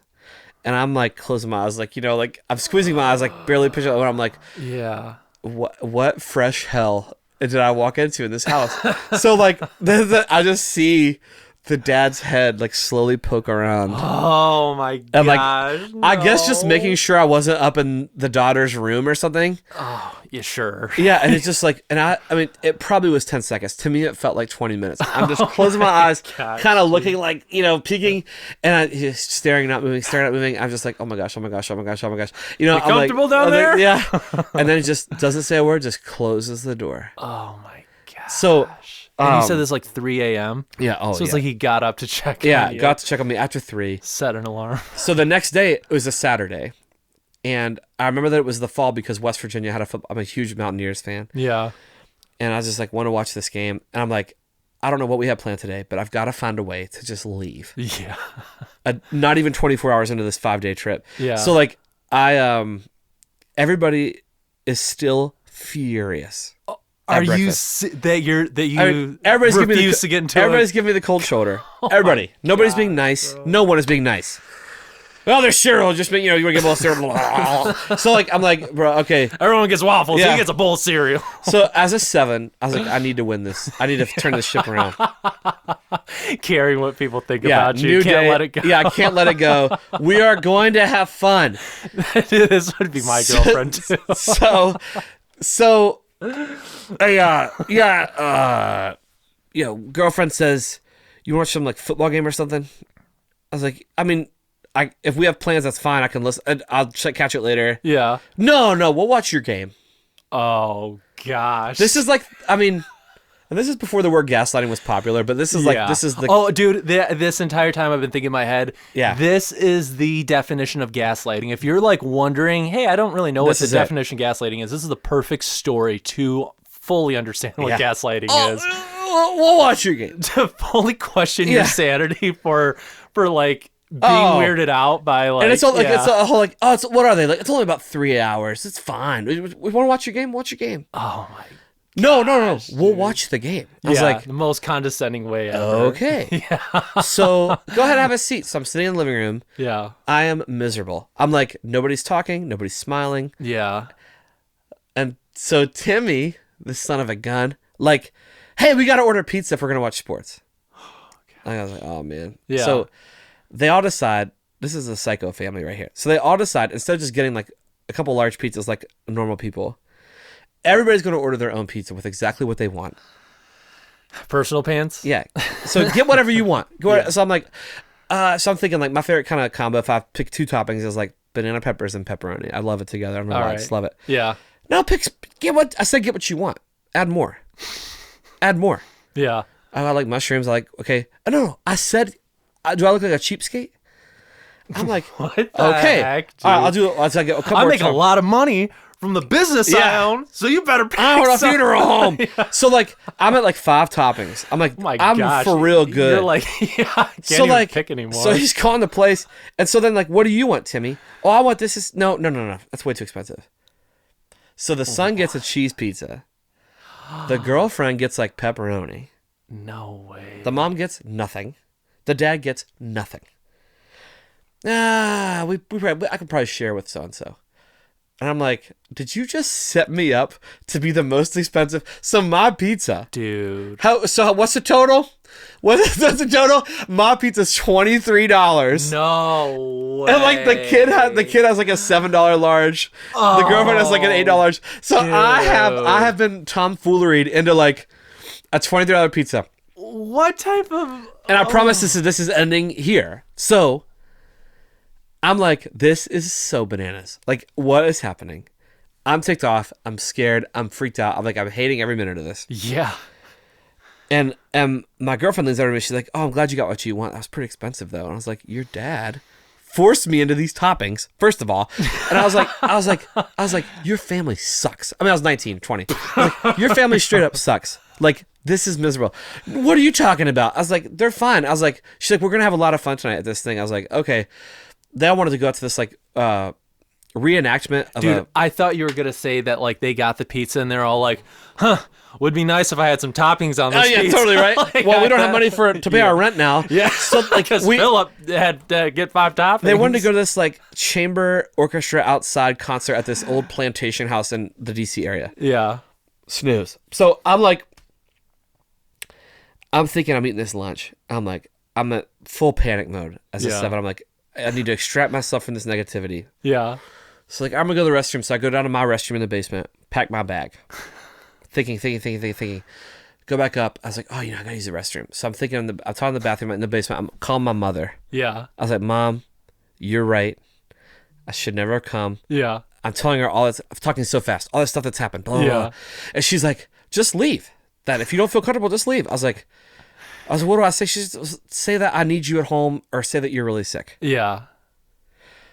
And I'm like closing my eyes, like, like I'm squeezing my eyes, like barely pushing it. And I'm like, yeah, what fresh hell did I walk into in this house? So like, I just see the dad's head like slowly poke around. Oh my gosh. And like, I guess just making sure I wasn't up in the daughter's room or something. Oh, yeah, sure. Yeah, and it's just like, and I mean, it probably was 10 seconds. To me, it felt like 20 minutes. I'm just closing my eyes, kind of looking like, peeking, and I just staring, not moving. I'm just like, oh my gosh. You comfortable down there? Yeah. And then it just doesn't say a word, just closes the door. Oh my gosh. So, and you said this like 3 a.m.? Yeah. Oh, so it's like he got up to check on you. Got to check on me after 3. Set an alarm. So the next day, it was a Saturday. And I remember that it was the fall because West Virginia had I'm a huge Mountaineers fan. Yeah. And I was just like, want to watch this game. And I'm like, I don't know what we have planned today, but I've got to find a way to just leave. Yeah. Not even 24 hours into this 5-day trip. Yeah. So like, everybody is still furious. Are you everybody's refuse to get into it? Everybody's giving me the cold shoulder. Everybody. Nobody's being nice. Bro. No one is being nice. Well, there's Cheryl. Just you want to get a bowl of cereal. So like, I'm like, bro, okay. Everyone gets waffles. Yeah. He gets a bowl of cereal. So as a 7, I was like, I need to win this. I need to turn this ship around. Caring what people think about you. Can't let it go. Yeah, I can't let it go. We are going to have fun. This would be my girlfriend too. So. Girlfriend says, you want some like football game or something? I was like, I mean, if we have plans, that's fine. I can listen. I'll catch it later. Yeah. No, we'll watch your game. Oh gosh. This is like, I mean, and this is before the word gaslighting was popular, but this is like, this is the. Oh, dude, this entire time I've been thinking in my head. Yeah. This is the definition of gaslighting. If you're like wondering, hey, I don't really know what the definition of gaslighting is. This is the perfect story to fully understand what gaslighting is. We'll watch your game. To fully question your sanity for like being weirded out by like. And it's all like it's a whole like what are they like? It's only about 3 hours. It's fine. We want to watch your game. Watch your game. Oh my No. We'll watch the game. I was like, the most condescending way ever. okay. So go ahead and have a seat. So I'm sitting in the living room. Yeah. I am miserable. I'm like, nobody's talking. Nobody's smiling. Yeah. And so Timmy, the son of a gun, like, hey, we got to order pizza if we're going to watch sports. I was like, oh, man. Yeah. So they all decide, this is a psycho family right here. So they all decide, instead of just getting like a couple large pizzas like normal people, everybody's going to order their own pizza with exactly what they want. Personal pants? Yeah. So get whatever you want. So I'm like, so I'm thinking like my favorite kind of combo, if I pick two toppings, is like banana peppers and pepperoni. I love it together. I don't know why. I just love it. Yeah. No, get what you want. Add more. Yeah. I like mushrooms. I like, okay. Oh, no. I said, do I look like a cheapskate? I'm like, What the okay. heck, dude? All right, I'll get a couple I more make a lot of money from the business I own, so you better pay I own a some. funeral home. So like, I'm at like 5 toppings. I'm like, Oh my I'm gosh. for real good. You're like, I can't even pick anymore. So he's calling the place. And so then like, what do you want, Timmy? Oh, I want this. No. That's way too expensive. So the son gets a cheese pizza. The girlfriend gets like pepperoni. No way. The mom gets nothing. The dad gets nothing. I could probably share with so-and-so. And I'm like, did you just set me up to be the most expensive? So my pizza. Dude. So what's the total? What's the total? My pizza's $23. No way. And like the kid has like a $7 large. The girlfriend has like an $8. So dude. I have been tomfooleried into like a $23 pizza. What type of... And I promise this is ending here. So I'm like, this is so bananas. Like, what is happening? I'm ticked off. I'm scared. I'm freaked out. I'm hating every minute of this. Yeah. And my girlfriend leans over to me. She's like, oh, I'm glad you got what you want. That was pretty expensive, though. And I was like, your dad forced me into these toppings, first of all. And I was like, your family sucks. I mean, I was 19, 20. Like, your family straight up sucks. Like, this is miserable. What are you talking about? I was like, they're fine. I was like, she's like, we're going to have a lot of fun tonight at this thing. I was like, okay. They all wanted to go out to this like reenactment of Dude, I thought you were going to say that like they got the pizza and they're all like, would be nice if I had some toppings on this pizza. Oh, yeah, totally right. Like, well, we don't have money to pay our rent now. Yeah. So like because Philip had to get 5 toppings. They wanted to go to this like chamber orchestra outside concert at this old plantation house in the DC area. Yeah. Snooze. So I'm thinking I'm eating this lunch. I'm at full panic mode as a 7. I'm like, I need to extract myself from this negativity. Yeah. So like, I'm gonna go to the restroom. So I go down to my restroom in the basement, pack my bag, thinking. Go back up. I was like, oh, I gotta use the restroom. So I'm thinking, I'm talking in the bathroom in the basement. I'm calling my mother. Yeah. I was like, Mom, you're right. I should never have come. Yeah. I'm telling her all this. I'm talking so fast. All this stuff that's happened. Blah, blah, blah. And she's like, just leave. That if you don't feel comfortable, just leave. I was like, what do I say? She's say that I need you at home or say that you're really sick. Yeah.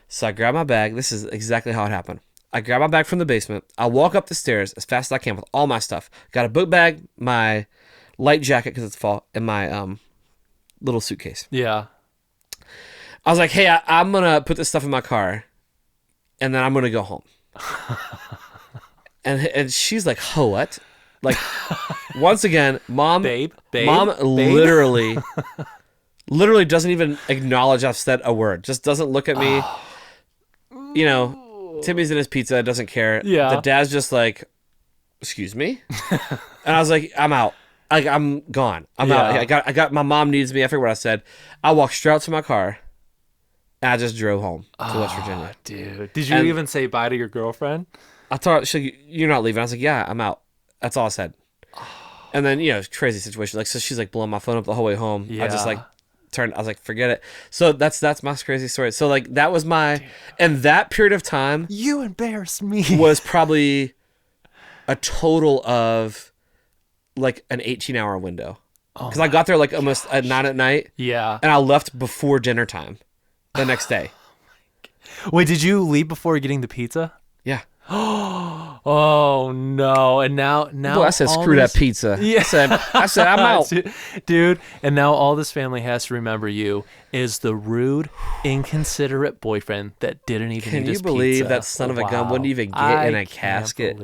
So I grab my bag. This is exactly how it happened. I grab my bag from the basement. I walk up the stairs as fast as I can with all my stuff. Got a book bag, my light jacket because it's fall, and my little suitcase. Yeah. I was like, hey, I'm going to put this stuff in my car, and then I'm going to go home. and she's like, oh, what? Like, once again, mom literally doesn't even acknowledge I've said a word. Just doesn't look at me. Timmy's in his pizza, doesn't care. Yeah. The dad's just like, excuse me? And I was like, I'm out. I'm gone. I'm out. I got my mom needs me. I forget what I said. I walked straight out to my car, and I just drove home to West Virginia. Dude. Did you even say bye to your girlfriend? I thought, you're not leaving. I was like, yeah, I'm out. That's all I said. And then, crazy situation. Like, so she's like blowing my phone up the whole way home. Yeah. I just like turned, I was like, forget it. So that's my crazy story. So like, that was and that period of time. You embarrassed me. Was probably a total of like an 18-hour window. Because I got there like almost at 9 at night. Yeah. And I left before dinner time the next day. Wait, did you leave before getting the pizza? Yeah. Oh no! And now Boy, I said screw that pizza. Yeah. I said I'm out, dude. And now all this family has to remember you is the rude, inconsiderate boyfriend that didn't even. Can eat you his believe pizza. that son of a gun wouldn't even get in a casket?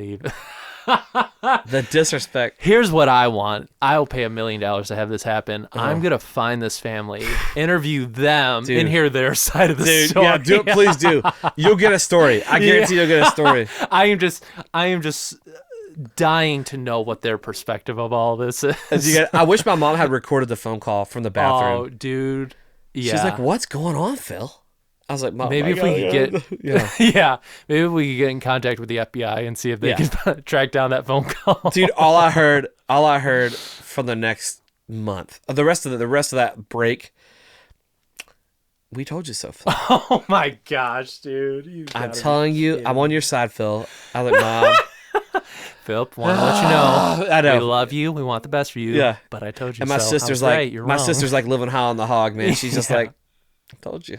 The disrespect. Here's what I want. I'll pay $1 million to have this happen. I'm going to find this family, interview them, and hear their side of the story. Yeah, do it. Please do. You'll get a story. I guarantee you'll get a story. I am just dying to know what their perspective of all this is. I wish my mom had recorded the phone call from the bathroom. Oh, dude. Yeah. She's like, "What's going on, Phil?" I was like, "Mom, maybe if we could get, maybe if we could get in contact with the FBI and see if they can track down that phone call." Dude, all I heard from the next month, the rest of that break, we told you so, Phil. Oh my gosh, dude! I'm telling you, I'm on your side, Phil. I was like, "Mom." Philip, want to let you know, I know. We love you. We want the best for you. Yeah. But I told you and my so. sister's like, you're my wrong. sister's like living high on the hog, man. She's just like, I told you.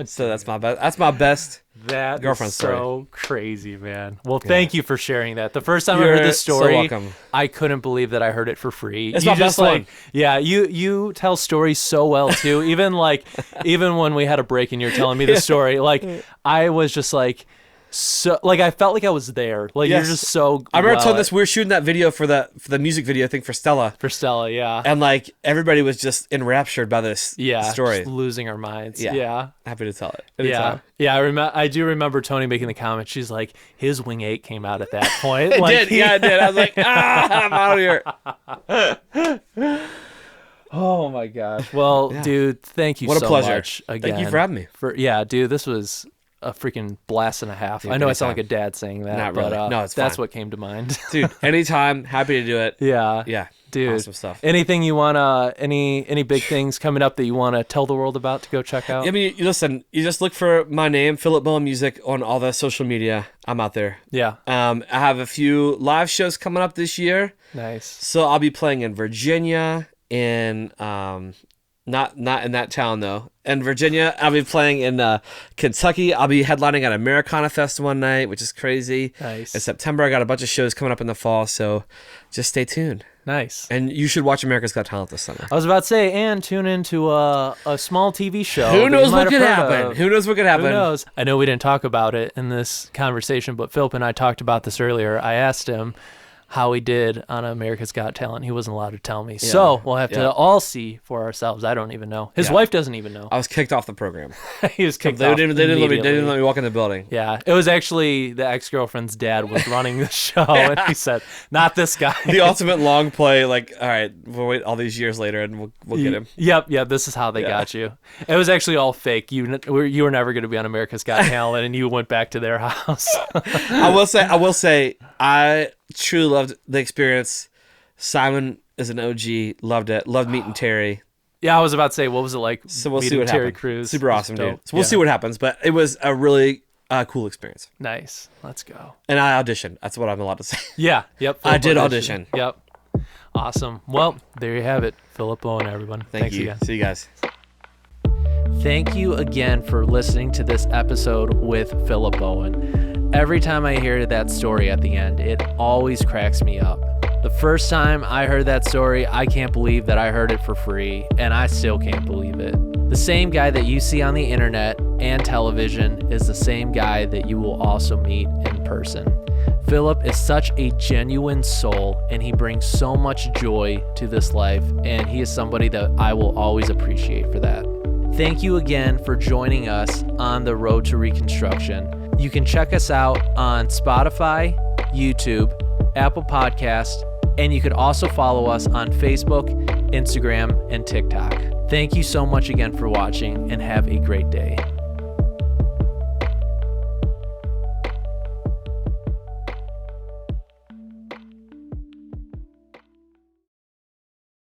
So that's my best. That's my best girlfriend story. So crazy, man. Well, thank you for sharing that. The first time I heard this story, so welcome. I couldn't believe that I heard it for free. It's my best one. Yeah, you tell stories so well too. Even when we had a break and you're telling me the story, like I was just like. So I felt like I was there. Like you're just so. I remember telling this. We were shooting that video for the music video thing for Stella. Yeah. And like everybody was just enraptured by this story. Just losing our minds. Yeah. Yeah. Happy to tell it. Anytime. Yeah. I do remember Tony making the comment. She's like, his wing 8 came out at that point. It did. Yeah, it did. I was like, I'm out of here. Oh my gosh. Well, dude, thank you so much. What a pleasure. Again. Thank you for having me. Dude, this was a freaking blast and a half. Dude, I know I sound like a dad saying that. Not really. But, no, it's that's fine. what came to mind. Dude, anytime. Happy to do it. Yeah. Yeah. Dude. Awesome stuff. Anything you want to, any big things coming up that you want to tell the world about to go check out? I mean, listen, you just look for my name, Philip Bowen Music, on all the social media. I'm out there. Yeah. I have a few live shows coming up this year. Nice. So I'll be playing in Virginia, not in that town though. In Virginia, I'll be playing in Kentucky. I'll be headlining at Americana Fest one night, which is crazy. Nice. In September, I got a bunch of shows coming up in the fall, so just stay tuned. Nice. And you should watch America's Got Talent this summer. I was about to say, and tune into a small TV show. Who knows what could happen? Who knows what could happen? Who knows? I know we didn't talk about it in this conversation, but Philip and I talked about this earlier. I asked him how he did on America's Got Talent. He wasn't allowed to tell me. Yeah. So we'll have to all see for ourselves. I don't even know. His wife doesn't even know. I was kicked off the program. He was kicked They off didn't let me walk in the building. Yeah, it was actually the ex-girlfriend's dad was running the show, and he said, "Not this guy." The ultimate long play. Like, all right, we'll wait all these years later, and we'll get him. Yep. This is how they got you. It was actually all fake. You were never going to be on America's Got Talent, and you went back to their house. I will say, I truly loved the experience. Simon is an OG. Loved it. Loved meeting Terry. Yeah, I was about to say, what was it like? So we'll see meeting what Terry happens. Crews? Super awesome, dude. Dope. So we'll see what happens. But it was a really cool experience. Nice. Let's go. And I auditioned. That's what I'm allowed to say. Yeah. Yep. I did audition. Yep. Awesome. Well, there you have it. Philip Bowen, everyone. Thanks you. again. See you guys. Thank you again for listening to this episode with Philip Bowen. Every time I hear that story at the end, it always cracks me up. The first time I heard that story, I can't believe that I heard it for free, and I still can't believe it. The same guy that you see on the internet and television is the same guy that you will also meet in person. Philip is such a genuine soul, and he brings so much joy to this life, and he is somebody that I will always appreciate for that. Thank you again for joining us on the road to reconstruction. You can check us out on Spotify, YouTube, Apple Podcast, and you could also follow us on Facebook, Instagram, and TikTok. Thank you so much again for watching, and have a great day.